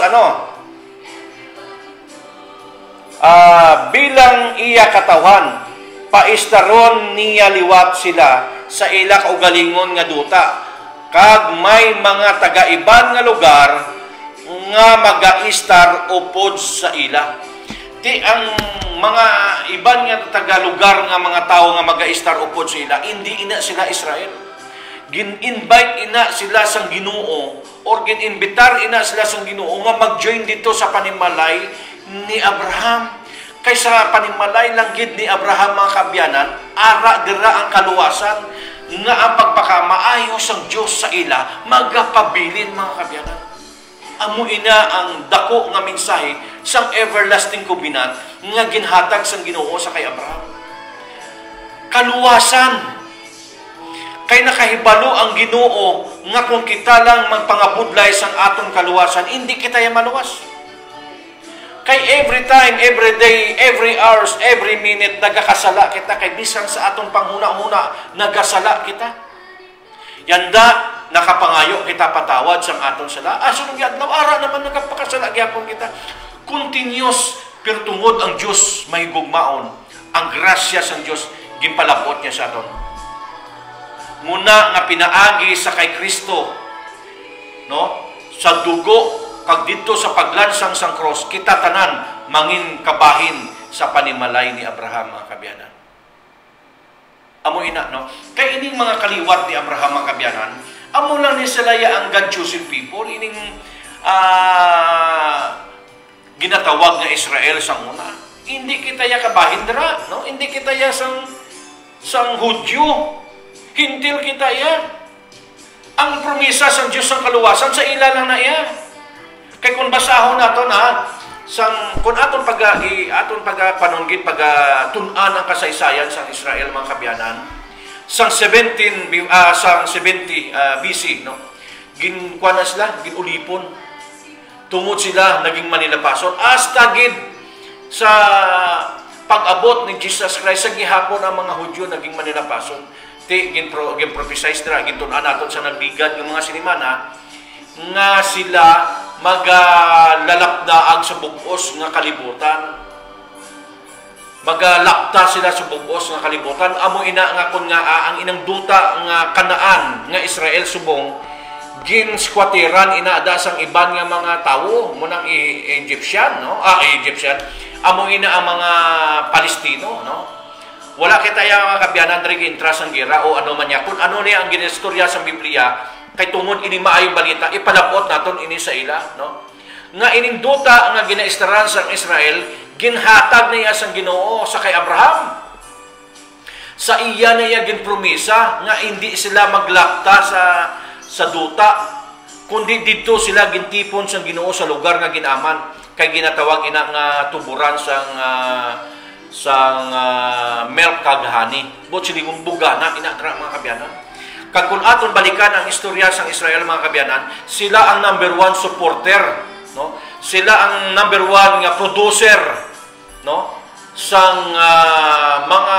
bilang iya katawhan, paistaron niya liwat sila sa ila kaugalingon nga duta. Kag may mga taga-iban nga lugar nga magaistar upod sa ila. Ti ang mga iban nga taga-lugar nga mga tao nga magaistar upod sa ila, hindi ina sila Israel. Gin-invite ina sila sang Ginoo or gin-invitar ina sila sang Ginoo nga mag-join dito sa panimalay ni Abraham. Kaysa panimalay lang gid ni Abraham, mga kabyanan, ara dira ang kaluwasan nga ang pagpakamaayo sang Dios sa ila magapabilin, mga kabyanan. Amo ina ang dako nga mensahe sang everlasting covenant nga ginhatag sang Ginoo sa kay Abraham. Kaluwasan. Kay nakahibalo ang Ginoo nga kung kita lang magpangabudlay sang aton kaluwasan, hindi kita ya maluwas. Kay every time, every day, every hours, every minute, nagakasala kita. Kay bisan sa atong panghuna-huna, nagasala kita. Yanda, nakapangayo kita patawad sa aton sala. Sunod adlaw, ara naman nagapakasala gyapon kita. Continuous, pero tungod ang Diyos may gugmaon. Ang grasya sa Diyos, gimpalabot niya sa aton. Muna nga pinaagi sa kay Kristo, no? Sa dugo, kag dito sa paglansang sang cross, kita tanan mangin kabahin sa panimalay ni Abraham, mga kabyanan. Amo ina, no? Kay ining mga kaliwat ni Abraham, mga kabyanan, amo lang ni salaya ang God-chosen people, ining ginatawag nga Israel sang una. Hindi kita ya kabahin dira, no? Hindi kita ya sang Hudyo. Hintil kita ya. Ang promisa sang Diyos sang kaluwasan sa ila lang na iya. Kay kung basahon nato na sang kun aton pagpanunggit tun-an ang kasaysayan sang Israel, mga kabyanan, sang 70 BC, no, ginkuan na sila, ginulipon, tungod sila naging manilapason hasta gid sa pag-abot ni Jesus Christ sa gihapon ang mga Hudyo naging manilapason. Ti ginprophesize dira, gintun-an naton sa nagligad ng mga sinimana nga sila magalalapdaag sa bugos nga kalibutan. Magalapta sila sa bugos nga kalibutan. Amo ina nga kun nga ang inang duta nga Kanaan nga Israel subong ginskwatiran inaada sang iban nga mga tawo munang Egyptian, no? Egyptian. Amo ina ang mga Palestino, no? Wala kita ya mga kabyanan diri intras ang gira o ano man ya. Kung ano ni ang ginistorya sa Biblia, kay tungod ini maayong balita, ipalabot naton ini sa ila, no? Nga ining duta nga ginaistaran sa Israel, ginhatag niya sang Ginoo sa kay Abraham. Sa iya niya ginpromisa nga hindi sila maglakta sa duta, kundi dito sila gintipon sang Ginoo sa lugar nga ginaman, kay ginatawag ina nga tuburan sang milk kag honey. Bot siligong bugana ina dra, mga kabyanan. Kag kung aton balikan ang istorya sang Israel, mga kabyanan, sila ang number 1 supporter, no? Sila ang number 1 nga producer, no, sang mga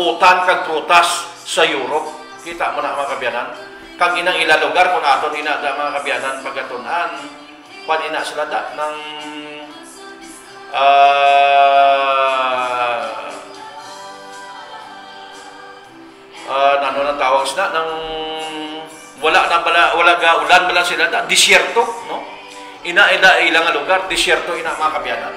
utan kag prutas sa Europe. Kita mo na, mga kabyanan. Kag inang ila lugar kung aton ina da, mga kabyanan, pagatunan pan ina sila da ng ano na tawag sila nang wala ulan bala sila da disyerto, no? Ina ilang lugar disyerto ina, mga kabyanan.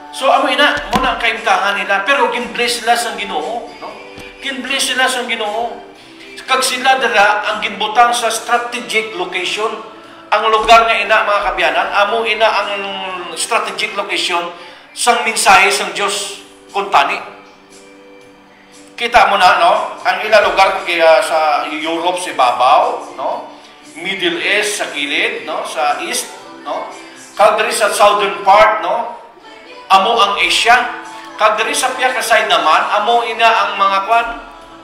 So amo ina mo na kaimtangan nila, pero ginbless sila sang Ginoo, no? Ginbless sila sang Ginoo. Kag sila dira ang ginbutang sa strategic location. Ang lugar nga ina, mga kabyanan, amo ina ang strategic location sang mensahe sang Dios kuntani. Kita mo na, no? Ang ila lugar kaya sa Europe sa ibabaw, no? Middle East sa kilid, no? Sa East, no? Kag diri sa southern part, no, amo ang Asia. Kag diri sa piya ka side naman, amo ina ang mga kwan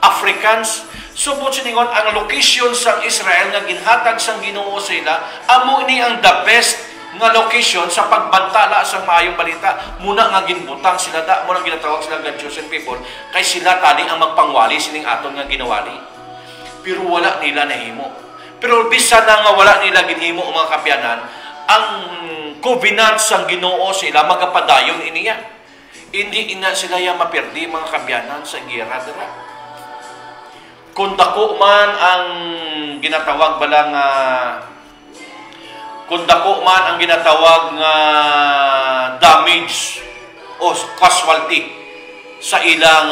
Africans. Subot siningon ang location sa Israel nga ginhatag sang Ginoo sa ila, amo ini ang the best nga location sa pagbantala sa maayong balita. Muna nga ginbutang sila da, muna ginatawag sila nga chosen people, kay sila tali ang magpangwali sining aton nga ginawali. Pero wala nila nahimo. Pero bisan na nga wala nila ginhimo mga kabyanan, ang covenant sang Ginoo sila magapadayon iniya. Hindi ina sila ya mapirdi mga kabyanan sa giyera dira. Kung dako man ang ginatawag balang kung dako man ang ginatawag nga damage o casualty sa ilang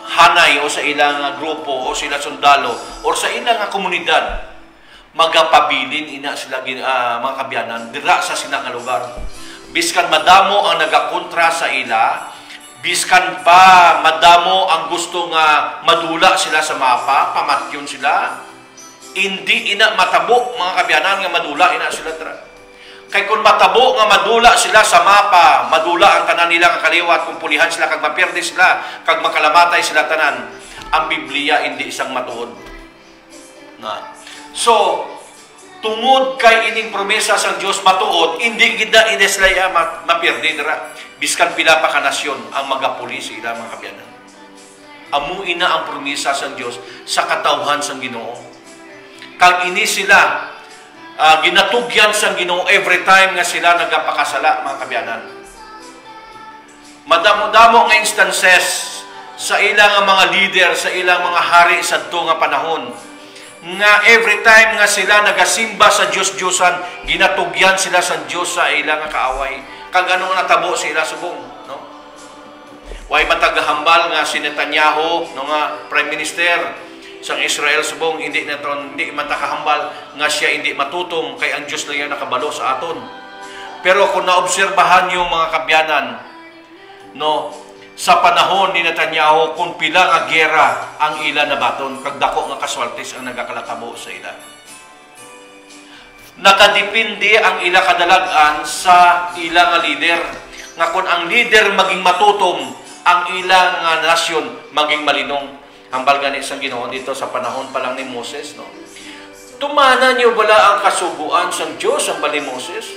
hanay o sa ilang grupo o sila sundalo o sa ilang komunidad, magapabilin ina sila mga kabyanan dira sa sina nga lugar. Biskan madamo ang nagakontra sa ila, biskan pa madamo ang gusto nga madula sila sa mapa, pamatyon sila, hindi ina matabo mga kabyanan nga madula ina sila dira. Kay kung matabo nga madula sila sa mapa, madula ang tanan nila nga kaliwat, kung pulihan sila kag mapirdi sila, kag makalamatay sila tanan, ang Biblia hindi isang matuod. Na. So, tungod kay ining promesa sa Dios matuod, hindi gid ineslaya mapirdi dira. Biskan pila pa ka nasyon ang magapuli sa ila mga kabyanan. Amo ina ang promesa sa Dios sa katawhan sang Ginoo. Kag ini sila ginatugyan sang Ginoo every time nga sila nagapakasala mga kabyanan. Madamo-damo nga instances sa ilang mga leader, sa ilang mga hari sadto nga panahon, nga every time nga sila nagasimba sa Diyos-Diyosan, ginatugyan sila sa Diyos sa ilang nga kaaway. Kag anong natabo sila subong, no? Way matagahambal nga si Netanyahu, no nga Prime Minister sang Israel subong, hindi matakahambal nga siya hindi matutom kay ang Diyos lang yan nakabalo sa aton. Pero kung naobserbahan yung mga kabyanan, no, sa panahon ni Netanyahu, kung pila nga gera ang ila na baton, kag dako nga kaswaltis ang nagakalakabo sa ila. Nakadepende ang ila kadalagan sa ila nga leader. Nga kung ang leader maging matutom, ang ilang nga nasyon maging malinong. Hambal gani sang Ginoo dito sa panahon pa lang ni Moses, no? Tumana niyo bala ang kasubuan sang Dios ang bali Moses?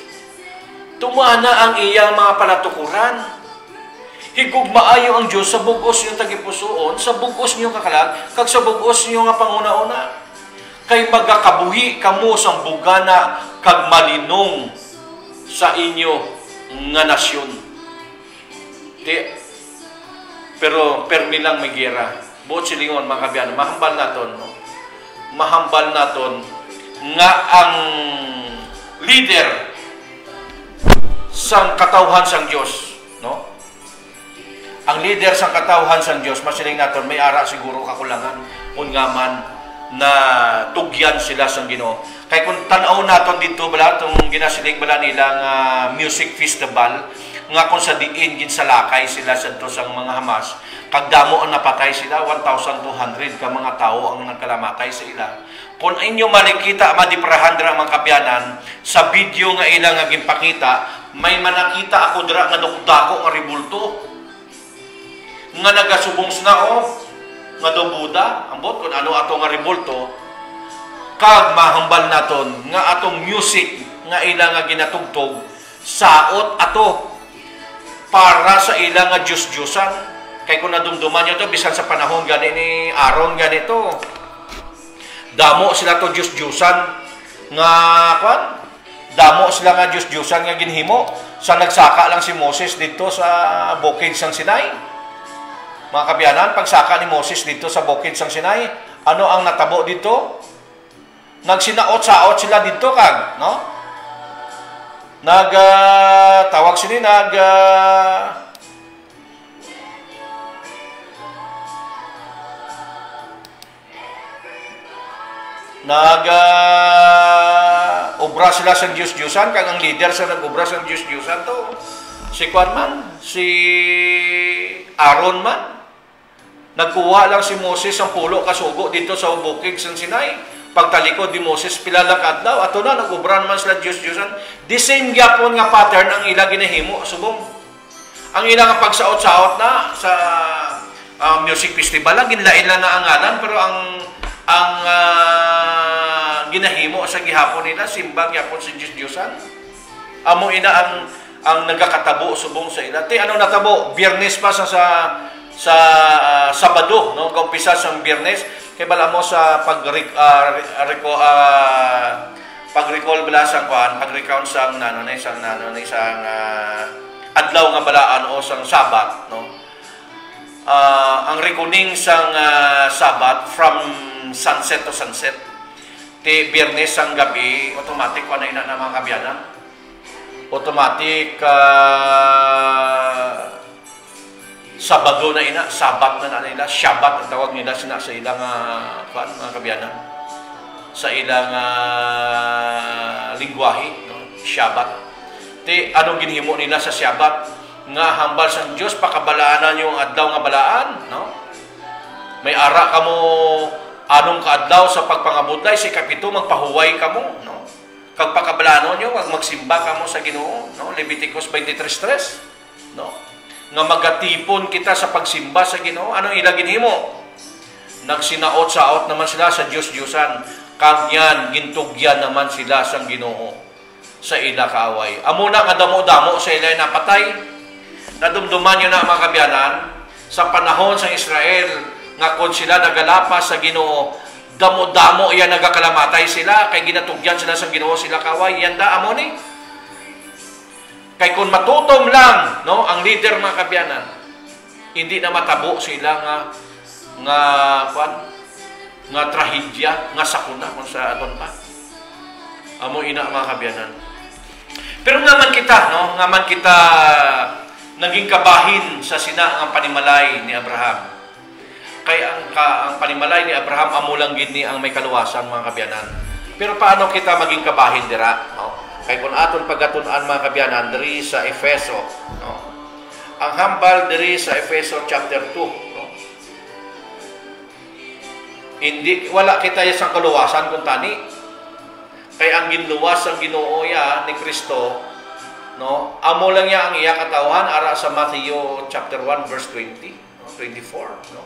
Tumana ang iyang mga palatukuran? Higug maayo ang Dios sa bugos niyo tagipusoon, sa bugos niyo kakalag, kag sa bugos niyo nga panguna-una. Kay magakabuhi kamo sang bugana kag malinong sa inyo nga nasyon. Pero permi lang may gera. Buot silingon mga kabyan, mahambal naton, no? Mahambal naton nga ang leader sang katawhan sang Dios, no? Ang leader sang katawhan sang Dios, masiling naton may ara siguro kakulangan kun nga man na tugyan sila sang Ginoo. Kay kung tan-aw naton dito bala tong ginasiling bala nila nga music festival nga kung sa diin gin salakay sila sadto sang mga Hamas, kag damo ang napatay sila, 1,200 ka mga tao ang nagkalamatay sa ila. Kung inyo makikita madiprahan dira mga kabyanan sa video nga ilang nga ginpakita, may manakita ako dira nga dako nga ribulto nga nagasubong snao nga do Buda, ambot kung ano ato nga ribulto, kag mahambal naton nga atong music nga ilang nga ginatugtog saot ato para sa ilang nga Diyos-Diyosan. Kay kung nadumduman nyo to, bisan sa panahon gani ni Aaron ganito, damo sila to Diyos-Diyosan nga kwan, damo sila nga Diyos-Diyosan nga ginhimo sa nagsaka lang si Moses dito sa bukid sang Sinai. Mga kabyanan, pagsaka ni Moses dito sa bukid sang Sinai, ano ang natabo dito? Nagsinaot-saot sila dito kag, no? Tawag sini obra sila sa Diyos-Diyosan, kag ang leader sa nag-obra sa Diyos-Diyosan to si Kwan man, si Aaron man. Nagkuha lang si Moses ang pulo kasugo dito sa bukid sa Sinai. pagtalikod ni Moses pilalakad daw ato na nag-ubra naman sila Diyos-Diyosan. The same gyapon nga pattern ang ila ginahimo subong. Ang ila nga pagsaot-saot na sa music festival lang ginlain lang na ang ngalan, pero ang ginahimo sa gihapon nila simba gyapon sa Diyos-Diyosan. Amo ina ang nagakatabo subong sa ila. Ti ano natabo? Biyernes pa sa Sabado, no? Kaumpisa sa Biyernes kay bala mo sa pag-recall bala sang kuan, pag-recount sang isang adlaw nga balaan o sang Sabat, no? Ang reckoning sang Sabat from sunset to sunset. Ti Biyernes sang gabi, automatic pa na ina na mga kabyanan. Automatic Sabado na ina, Sabat na nila, Shabbat ang tawag nila sa ilang mga kabyanan. Sa ilang lingwahe, no? Shabbat. Ti anong ginhimo nila sa Shabbat? Nga hambal sa Dios pakabalaanan yung adlaw nga balaan, no? May ara kamo anong kaadlaw sa pagpangabudlay si kapito magpahuway kamo, no? Kag pakabalaanon nyo wag magsimba kamo sa Ginoo, no? Leviticus 23:3, no? Nga magatipon kita sa pagsimba sa Ginoo. Anong ila ginhimo? Nagsinaot-saot naman sila sa Diyos-Diyosan. Kag yan gintugyan naman sila sa Ginoo sa ila kaaway. Amo na nga damo-damo sa ila napatay. Nadumduman nyo na mga kabyanan, sa panahon sa Israel, nga kung sila nagalapas sa Ginoo, damo-damo yan nagakalamatay sila, kay ginatugyan sila sa Ginoo sila kaway, yan da amo ni. Kay kung matutom lang, no, ang leader mga kabyanan, hindi na matabo sila nga trahedya, nga sakuna kung sa aton pa. Amo ina mga kabyanan. Pero ngaman kita, no, ngaman kita naging kabahin sa sina ang panimalay ni Abraham. Kaya ang panimalay ni Abraham amo lang gid ni ang may kaluwasan mga kabyanan. Pero paano kita maging kabahin dira, no? Kay kung aton pagatunan mga kabyanan diri sa Efeso, no? Ang hambal diri sa Efeso chapter 2, no? Hindi wala kita sa kaluwasan kun tani. Kay ang ginluwas ang Ginoo ya ni Kristo, no? Amo lang ya ang iya katawhan ara sa Matthew chapter 1 verse 20, no? 24, no?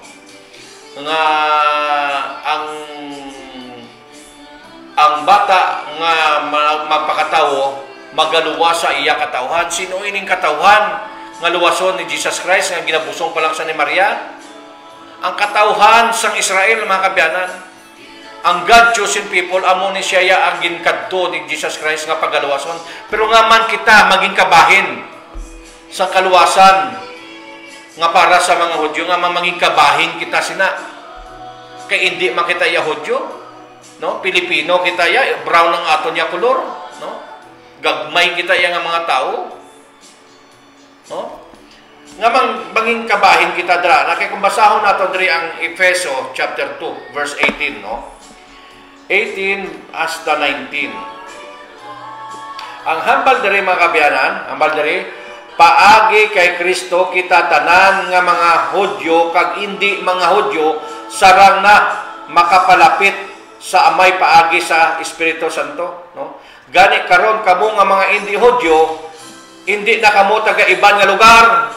Nga ang bata nga magpakatawo magaluwas sa iya katawhan. Sino ining katawhan nga luwason ni Jesus Christ nga ginabusong pa lang sa ni Maria? Ang katawhan sang Israel mga kabyanan. Ang God-chosen people, amo ni siya ang ginkadto ni Jesus Christ nga pagaluwason. Pero nga man kita maging kabahin sa kaluwasan nga para sa mga Hudyo, nga maging kabahin kita sina. Kay hindi makita ya Hudyo, no? Pilipino kita ya, brown ang aton ya kolor, no? Gagmay kita ya nga mga tao, no? Nga maging kabahin kita dra. Na kay kung basahon nato diri ang Efeso chapter 2 verse 18, no? 18 hasta 19. Ang hambal diri mga kabyanan, hambal diri paagi kay Kristo kita tanan nga mga Hudyo kag indi mga Hudyo sarang na makapalapit sa amay paagi sa Espiritu Santo, no? Gani karon kamo nga mga indi Hudyo, hindi na kamo taga iban nga lugar.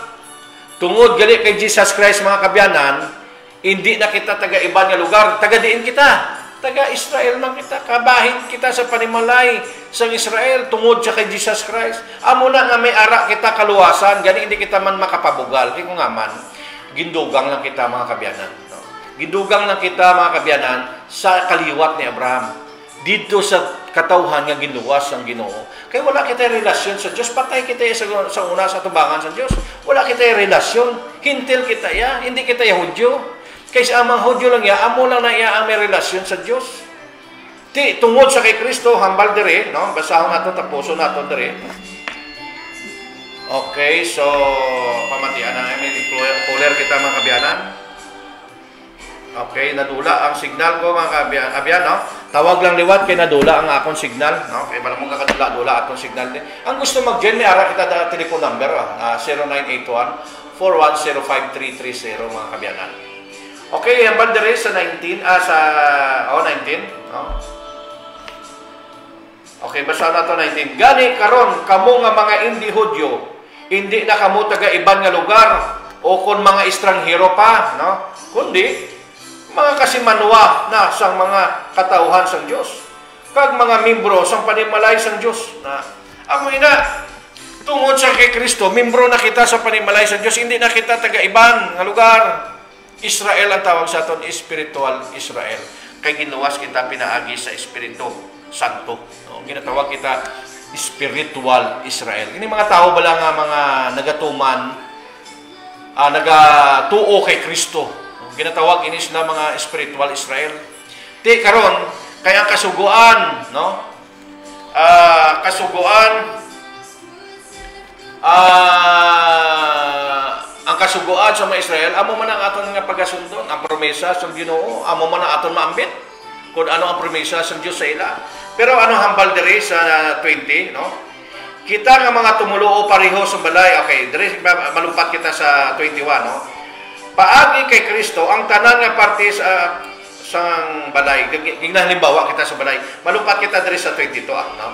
Tungod gali kay Jesus Christ mga kabyanan, hindi na kita taga iban nga lugar, taga diin kita. Taga Israel man kita, kabahin kita sa panimalay sa Israel tungod sa kay Jesus Christ. Amo na nga may ara kita kaluwasan, gani hindi kita man makapabugal. Kaya nga man, gindugang lang kita mga kabyanan. No? Gindugang lang kita mga kabyanan sa kaliwat ni Abraham. Dito sa katawhan nga ginuwas ang Ginoo. Kaya wala kita relasyon sa Diyos. Patay kita sa una sa tubangan sa Diyos. Wala kita relasyon. Hintil kita ya. Hindi kita ya Hudyo. Kaysa amang Hudyo lang ya, amo lang na iya ang may relasyon sa Diyos. Tungod sa kay Kristo, hambal dire, no? Basahon nato, tapuso nato dire. Okay, so, pamatian na namin, cooler kita mga kabyanan. Okay, nadula ang signal ko mga kabyan, no? Tawag lang liwat kay nadula ang akong signal, no? Kaya pala mong kakadula-dula akong signal din. Ang gusto mag-join, may ara kita da telephone number, 0981-4105330 mga kabyanan. Okay, hambal dire sa 19, 19. no? Okay, basa na ito 19. Gani karon kamo nga mga hindi Hudyo, hindi na kamo taga iban nga lugar o kung mga estranghero pa, no? Kundi mga kasimanwa na sang mga katauhan sang Dios. Kag mga membro sang panimalay sang Dios na amo ina tungod sa kay Kristo, membro na kita sa panimalay sang Dios, hindi na kita taga iban nga lugar. Israel ang tawag sa aton, spiritual Israel. Kay ginuwas kita pinaagi sa Espiritu Santo. No? Ginatawag kita spiritual Israel. Ini mga tao bala nga mga nagatuman, nagatuo kay Kristo. No? Ginatawag ini sila mga spiritual Israel. Di karon kaya kasuguan, no? Ang kasuguan sa mga Israel, amo man ang aton nga pagasundon, ang promesa sa Ginoo, amo man ang aton maambit kung ano ang promesa sa Dios sa ila. Pero ano hambal diri sa 20, no? Kita nga mga tumuluo pareho sa balay. Okay, diri malumpat kita sa 21, no? Paagi kay Kristo ang tanan nga parte sa sang balay. Gingna halimbawa kita sa balay. Malumpat kita diri sa 22, no?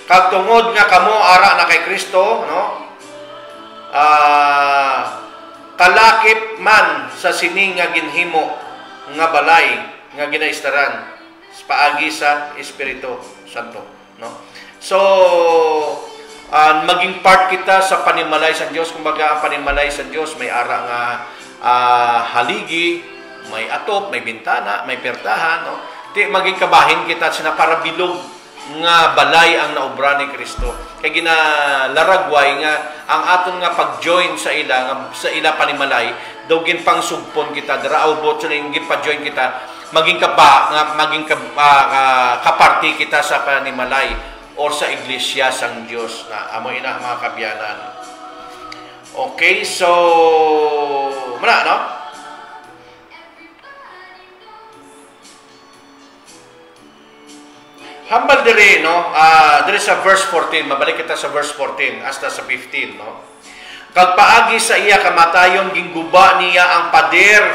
Kag tungod nga kamo ara na kay Kristo, no? Kalakip man sa sining nga ginhimo nga balay nga ginaistaran paagi sa Espiritu Santo, no? So maging part kita sa panimalay sa Dios. Kumbaga ang panimalay sa Dios may ara nga haligi, may atop, may bintana, may pertahan, no? Di maging kabahin kita sina para bilog nga balay ang naobra ni Kristo. Kay ginalaragway nga ang aton nga pag-join sa ila panimalay daw gin pangsugpon kita dira aubot sa ning gin-join kita maging kaparti kita sa panimalay o sa iglesia sang Dios na amo ina mga kabyanan. Okay, so muna, no? Hambal diri, no? Diri sa verse 14, mabalik kita sa verse 14 hasta sa 15, no? Kag paagi sa iya kamatayon gingguba niya ang pader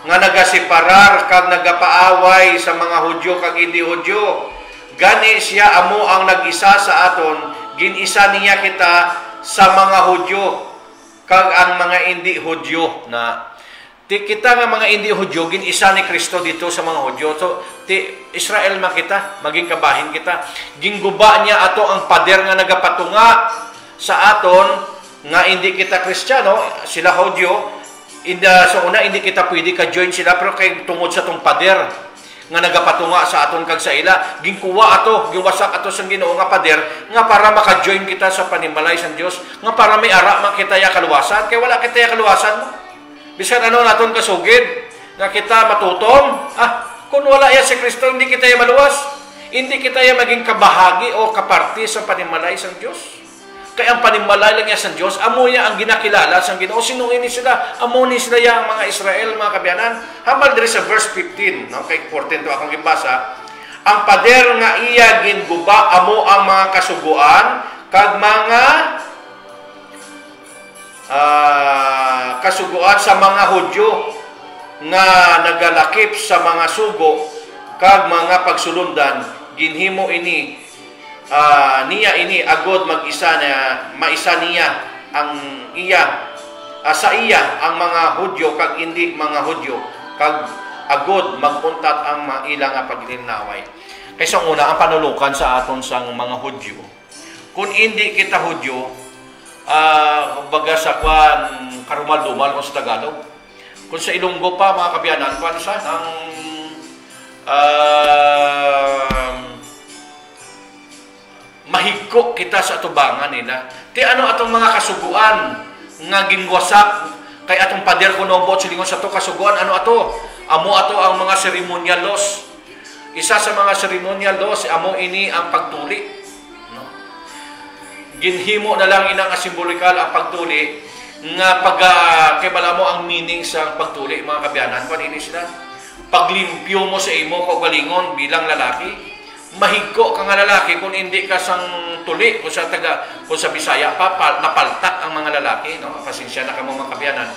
nga nagasiparar kag nagapaaway sa mga Hudyo kag hindi Hudyo. Gani siya amo ang nag-isa sa aton, ginisa niya kita sa mga Hudyo kag ang mga hindi Hudyo na ti kita nga mga hindi Hudyo ginisa ni Kristo dito sa mga Hudyo. So ti Israel man kita, maging kabahin kita. Gingguba niya ato ang pader nga nagapatunga sa aton nga hindi kita Kristiyano, sila Hudyo. So una hindi kita pwede ka-join sila pero kay tungod sa tong pader nga nagapatunga sa aton kag sa ila, gingkuwa ato, giwasak ato sa Ginoo nga pader nga para maka-join kita sa panimalay sa Dios, nga para may ara man kita ya kaluwasan. Kay wala kita ya kaluwasan mo. Bisan ano naton kasugid nga kita matutom, kung wala ya si Kristo hindi kita ya maluwas. Hindi kita ya maging kabahagi o kaparti sa panimalay sa Dios. Kaya ang panimalay lang niya sa Diyos, amo niya ang ginakilala sa Ginoo. Sinuhin ni sila, amo ni sila yung mga Israel, mga kabyanan. Hambal diri sa verse 15, no? Kay 14 to akong gimbasa. Ang pader nga iya ginguba, amo ang mga kasuguan, kag mga kasuguan sa mga Hudyo nga nagalakip sa mga sugo, kag mga pagsulundan, ginhimo ini niya ini agod mag-isa na maisa niya ang iya sa iya ang mga Hudyo kag hindi mga Hudyo kag agod magpuntat ang ilang nga paglinaway. Kaysa una ang panulukan sa aton sang mga Hudyo. Kung hindi kita Hudyo, baga sa kwan karumal-dumal o sa Tagalog. Kung sa Ilonggo pa mga kabyanan, kwan sa ang mahigko kita sa atubangan nila. Ti ano atong mga kasuguan nga gingwasak kay atong pader kunobot silingon sa to kasuguan ano ato? Amo ato ang mga ceremonial laws. Isa sa mga ceremonial laws amo ini ang pagtuli. No? Ginhimo na lang inang simbolikal ang pagtuli nga pag kay bala mo ang meaning sa pagtuli mga kabyanan kun ini sila. Paglimpyo mo sa imo kag galingon bilang lalaki. Mahigko ka nga lalaki kung hindi ka sang tuli kung sa Bisaya pa napaltak ang mga lalaki, no? Pasensya na kamo mga kabyanan.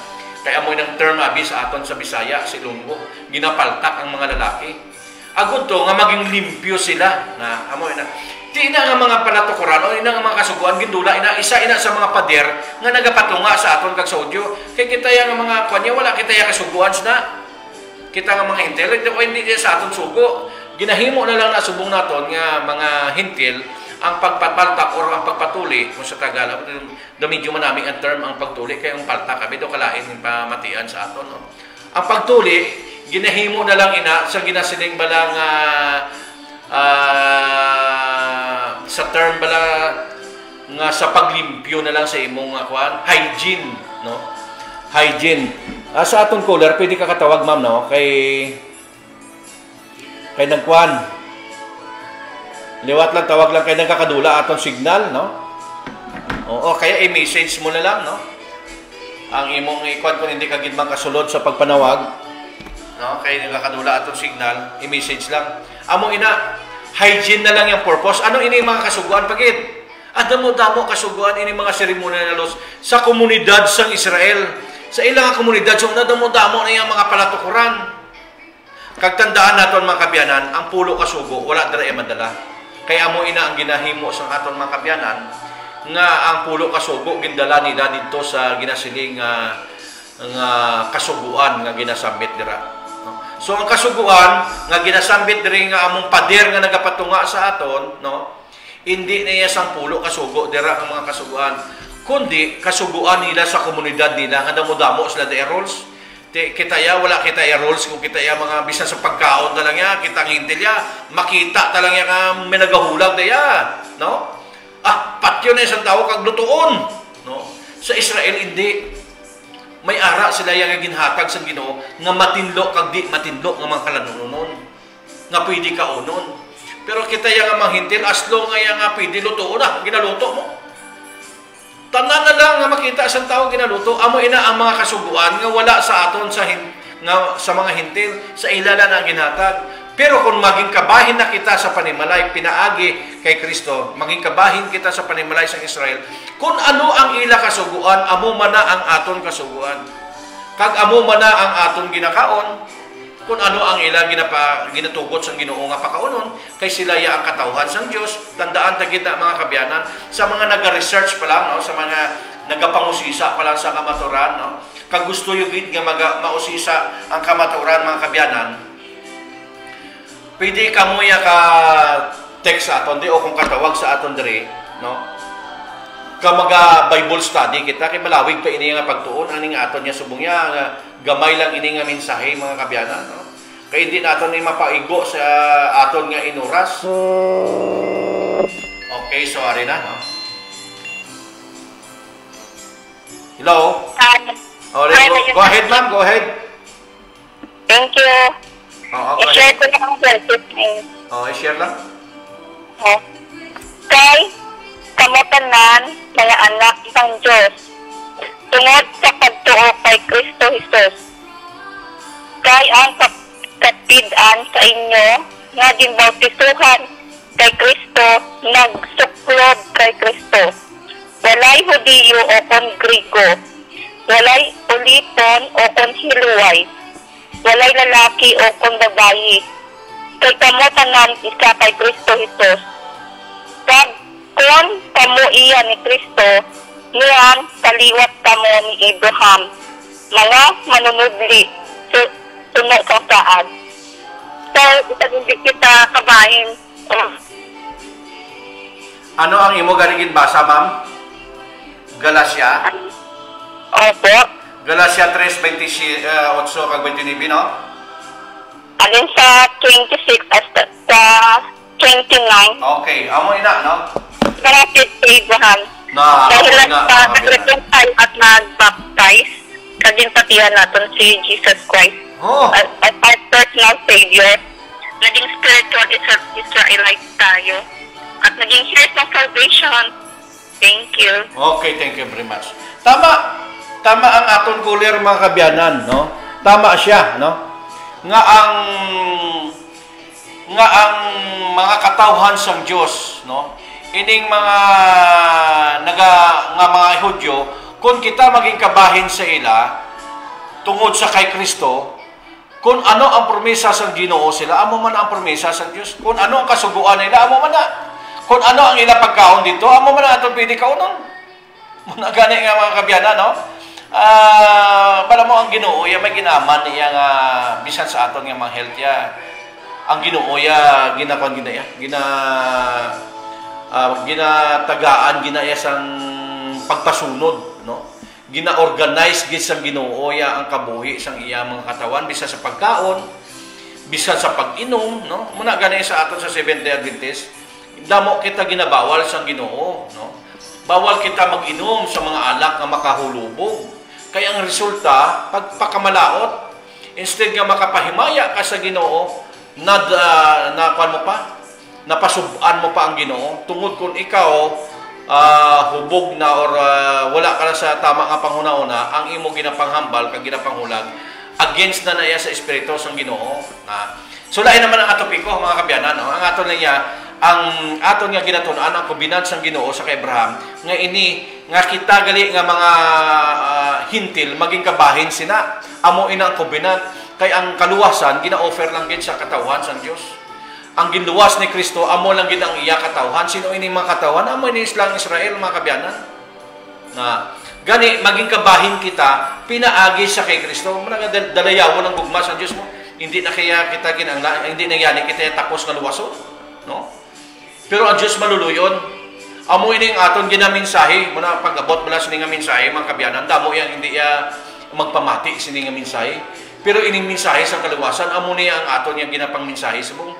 Kaya mo ng term abi sa aton sa Bisaya, sa Ilonggo, ginapaltak ang mga lalaki. agud to nga maging limpyo sila na amo ina. Di ina nga mga palatukuran o ina nga mga kasuguan gindula ina isa ina sa mga pader nga nagapatunga sa aton kag Saudyo. Kay kita yang mga kunya wala kita yang kasuguan na. Kita nga mga hintil hindi sa aton sugo. Ginahimo na lang na subong naton nga mga hintil ang pagpapaltak or ang pagpatuli kung sa Tagalog medyo manami ang term ang pagtuli kay ang paltak kabi do kalain ng pamatian sa aton no. Ang pagtuli ginahimo na lang ina sa ginasiling balang sa term bala nga sa paglimpyo na lang sa imong kwan hygiene no hygiene sa atong caller pwede ka katawag ma'am no kay nagkwan liwat lang tawag lang kay nagkakadula atong signal no oo kaya i-message mo na lang no ang imong ikwan kung hindi ka gid man kasulod sa pagpanawag no kay nagkakadula atong signal i-message lang amo ina hygiene na lang yung purpose. Ano ini mga kasuguan pagid? Adamo-damo kasuguan ini mga seremonialos sa komunidad sang Israel. Sa ilang komunidad so nadamo-damo na yung mga palatukuran. Kagtandaan naton mga kabyanan, ang pulo kasugo wala dira madala. Kaya mo ina ang ginahimo sang aton mga kabyanan nga ang pulo kasugo gindala nila didto sa ginasiling nga kasuguan nga ginasambit dira. So ang kasuguan nga ginasambit diri nga among pader nga nagapatunga sa aton no hindi niya sang pulo kasugo dira ang mga kasuguan kundi kasuguan nila sa komunidad nila nga damo-damo sila the roles kita ya wala kita ya roles kung kita ya mga bisan sa pagkaon na lang ya kita ngintil ya makita ta lang ya nga may nagahulag daya no patyo na isang tao kag lutuon no sa Israel hindi may ara sila yang ginhatag sa Ginoo nga matinlo kag di matinlo nga mga kalanunon nga pwede ka unon pero kita yang manghintil aslo nga yang pwede lutuon na ginaluto mo tanan na lang nga makita sa tao ginaluto amo ina ang mga kasuguan nga wala sa aton sa mga hintil sa ilala na ginhatag pero kung maging kabahin na kita sa panimalay pinaagi kay Kristo maging kabahin kita sa panimalay sa Israel kung ano ang ila kasuguan amo man na ang aton kasuguan kag amo man na ang aton ginakaon kung ano ang ila ginatugot sang Ginoo nga pakaunon kay sila ya ang katawhan sang Dios tandaan ta kita mga kabyanan sa mga naga-research pa lang no sa mga nagapangusisa pa lang sa kamaturan no kag gusto yo gid nga mausisa ang kamaturan mga kabyanan pwede ka mo ya ka text sa aton di o kung katawag sa aton diri no ka maga Bible study kita kay malawig pa ini nga pagtuon ani nga aton nya subong ya gamay lang ini nga mensahe mga kabyanan no kay hindi naton ni mapaigo sa aton nga inuras okay so ari na no hello go ahead ma'am go ahead thank you i-share ko na ang verses i-share lang kay kamatanan mga anak ng Diyos tungod sa pagtuo kay Kristo Jesus kay ang kapid-an sa inyo nga ginbautisuhan kay Kristo nagsuklob kay Kristo walay Hudiyo o kon Grigo walay uliton o kon hiluway walay lalaki o kon babayi kay kamatanan isa kay Kristo Jesus kag kung kamo iya ni Kristo niyan taliwat kamo ni Abraham mga manunudli sunod sa saan so hindi kita kabahin ano ang imo garigin basa ma'am Galacia opo Galacia 3:28 kag 29 no alin sa 26 hasta sa 29 okay amo ina no Gracias kay Abraham. Dahil sa nag-repentay at nag-baptize, kaging patihan natin si Jesus Christ as our personal Savior. Naging spiritual Israelite tayo. At naging heirs ng salvation. Thank you. Okay, thank you very much. Tama ang aton kulir mga kabyanan, no? Tama siya, no? Nga ang mga katawhan sang Dios, no? Ining mga mga Hudyo kung kita maging kabahin sa ila tungod sa kay Kristo Kung ano ang promesa sa Ginoo sila, amo man ang promesa sa Dios. Kung ano ang kasuguan nila, amo man na. Kung ano ang ila pagkaon dito, amo man na atong pwede kaunon. Muna gani nga mga kabyanan, no? Bala mo ang Ginoo, ya may ginaman niya nga bisan sa aton nga mga health ya. Ang Ginoo ya ginatagaan ginaya sang pagpasunod, no? Gina-organize gid sang Ginoo ya ang kabuhi sang iya mga katawan bisan sa pagkaon, bisan sa pag-inom, no? Muna gani sa aton sa Seventh-day Adventist, damo kita ginabawal sang Ginoo, no? Bawal kita mag-inom sa mga alak nga makahulubog. Kaya ang resulta, pagpakamalaot, instead nga makapahimaya ka sa Ginoo, napasuban mo pa ang Ginoo, tungod kung ikaw hubog na or wala ka na sa tama nga panghuna-una, ang imo ginapanghambal kag ginapanghulag against na naya sa espiritu sang Ginoo. So lain naman ang atopiko mga kabyanan, no? Ang aton nga ginatun-an ang kombinat sang Ginoo sa kay Abraham nga ini nga kita gali nga mga hintil maging kabahin sina amo ina ang kombinat kay ang kaluwasan gina-offer lang gid sa katawhan sang Dios. Ang ginluwas ni Kristo amo lang gid ang iya katawhan. Sino ini mga katawhan? Amo ini islang Israel mga kabyanan. Na gani maging kabahin kita pinaagi sa kay Kristo. Mga dalayawon ang gugma sa Dios mo. Hindi na kaya kita hindi na yani kita tapos nga luwason, no? Pero ang Dios maluluyon. Amo ini ang aton ginaminsahe, muna pag-abot mula sini nga mensahe mga kabyanan. Damo yang hindi magpamati sini nga mensahe. Pero ining mensahe sa kaluwasan amo niya ang aton yang ginapang mensahe subong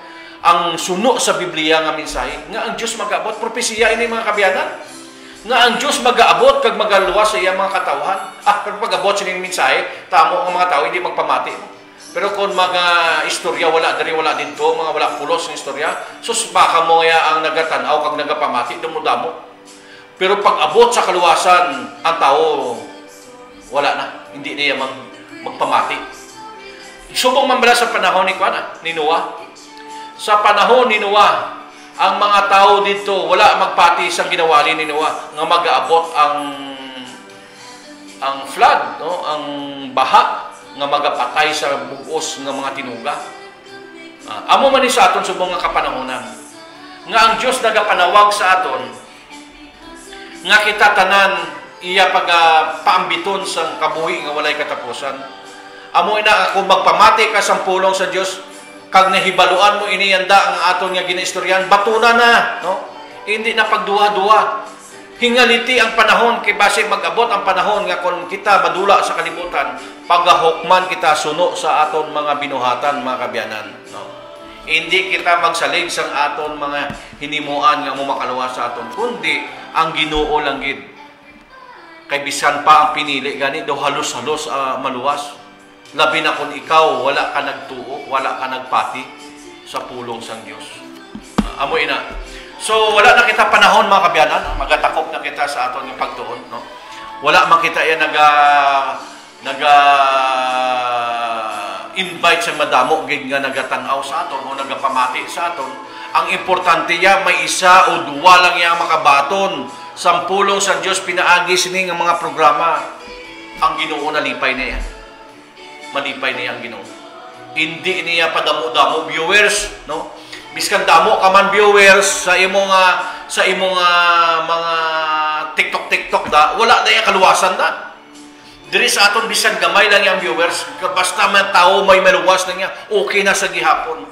ang suno sa Biblia nga mensahe nga ang Dios mag-abot propesiya ini mga kabyanan nga ang Dios mag-aabot kag magaluwas sa iya mga katawhan. Pero pag-abot sining mensahe tamo ang mga tao hindi magpamati. Pero kung mga istorya wala dito mga wala pulos ng istorya, sus baka mo ya ang nagatanaw kag nagapamati dumudamo. Pero pag-abot sa kaluwasan ang tao wala na, hindi niya magpamati. Subong man bala sa panahon ni Noah. Sa panahon ni Noah, ang mga tao dito wala magpati sa ginawali ni Noah nga mag-aabot ang flood, no? Ang baha nga magapatay sa bugos nga mga tinuga. Amo man ni sa aton subong nga kapanahonan nga ang Dios nagapanawag sa aton nga kita tanan iya paambiton sa kabuhi nga walay katapusan. Amo ina ako magpamati ka sa pulong sa Dios kag nahibaluan mo iniyanda ang aton nga ginaistoryan, batuna na, no? Hindi na pagduha-duha. Hingaliti ang panahon kay base mag-abot ang panahon nga kon kita madula sa kalibutan, pagahokman kita suno sa aton mga binuhatan mga kabyanan, no? Hindi kita magsalig sang aton mga hinimuan nga mo makaluwas sa aton, kundi ang Ginoo lang gid. Kay bisan pa ang pinili gani do halos-halos maluwas. Labi na kung ikaw, wala ka nagtuo, wala ka nagpati sa pulong sang Diyos. Amo ina. So, wala na kita panahon mga kabyanan, magatakop na kita sa aton ng pagtuon, no? Wala man kita yan invite sa madamo, gid nga nagatanaw sa aton o nagapamati sa aton. Ang importante ya, may isa o duwa lang yang makabaton sa pulong sang Diyos, pinaagi sini ng mga programa. Ang Ginoo nalipay na yan. Malipay niya ang Ginoo. Hindi niya padamo-damo viewers, no? Biskan damo ka man viewers sa imong mga TikTok da, wala na yung kaluwasan da. Diri sa aton bisan gamay lang yung viewers, basta man tao may maluwas na niya, okay na sa gihapon.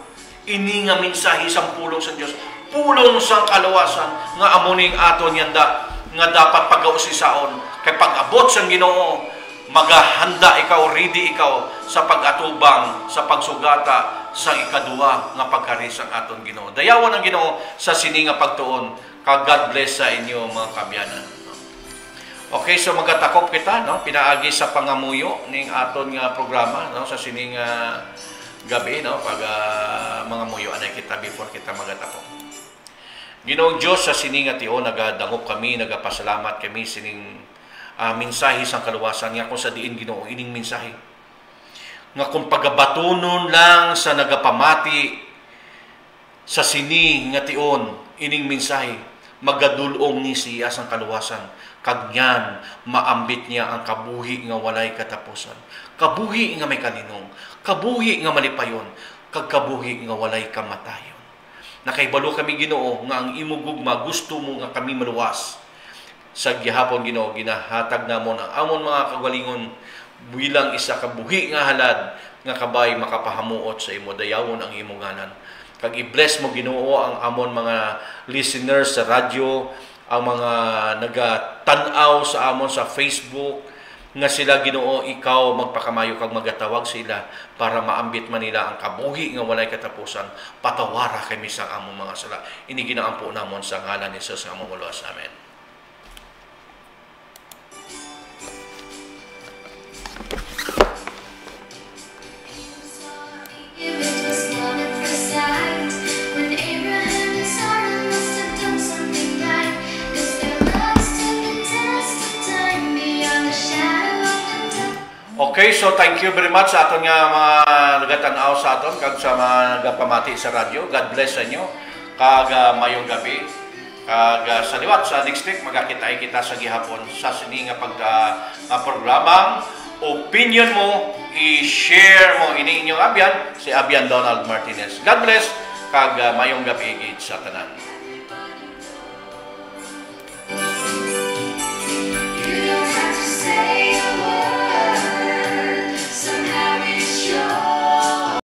Ini nga mensahe sa pulong sa Dios, pulong sa kaluwasan nga amo ning aton yanda nga dapat pagausisaon kay pag-abot sa Ginoo. Magahanda ikaw, ready ikaw sa pag-atubang, sa pagsugata, sa ikaduwa nga pagkari sang aton Ginoo. Dayawan ang Ginoo sa sini nga pagtuon. God bless sa inyo mga kabyanan. Okay, so magatakop kita, no? Pinaagi sa pangamuyo ning aton nga programa, no? Sa sini nga gabi, no? Pag mga muyo anay kita before kita magatakop. Ginoong Dios sa sini nga tiyo nagadangop kami, nagapasalamat kami sining mensahe sang kaluwasan nga kung sa diin Ginoo ining mensahe nga kung pagabatunon lang sa nagapamati sa sini nga tion ining mensahe magadulong ni siya sang kaluwasan. Kag nyan, maambit niya ang kabuhi nga walay katapusan. Kabuhi nga may kaninong, kabuhi nga malipayon, kag kabuhi nga walay kamatayon. Nakaibalo kami Ginoo nga ang imo gugma gusto mo nga kami maluwas. Sa gihapon Ginoo, ginahatag namon ang amon mga kagalingon bilang isa kabuhi nga halad nga kabay makapahamuot sa imo, dayawon ang imo ngalan. Kag i-bless mo Ginoo ang amon mga listeners sa radyo, ang mga nagatanaw sa amon sa Facebook, nga sila Ginoo ikaw magpakamayo kag magatawag sila para maambit man nila ang kabuhi nga walay katapusan. Patawara kami sa amon mga sala. Ini ginaampo namon sa ngalan ni Jesus nga among luwas. Amen. Okay, so thank you very much sa aton nga mga nagatanaw sa aton kag sa mga nagapamati sa radyo. God bless sa inyo. Kag mayong gabi. Kag sa liwat sa next week magakita kita sa gihapon sa sini nga programang opinion mo, i-share mo ini inyong abyan si Abyan Donald Martinez. God bless kag mayong gabi gid sa tanan.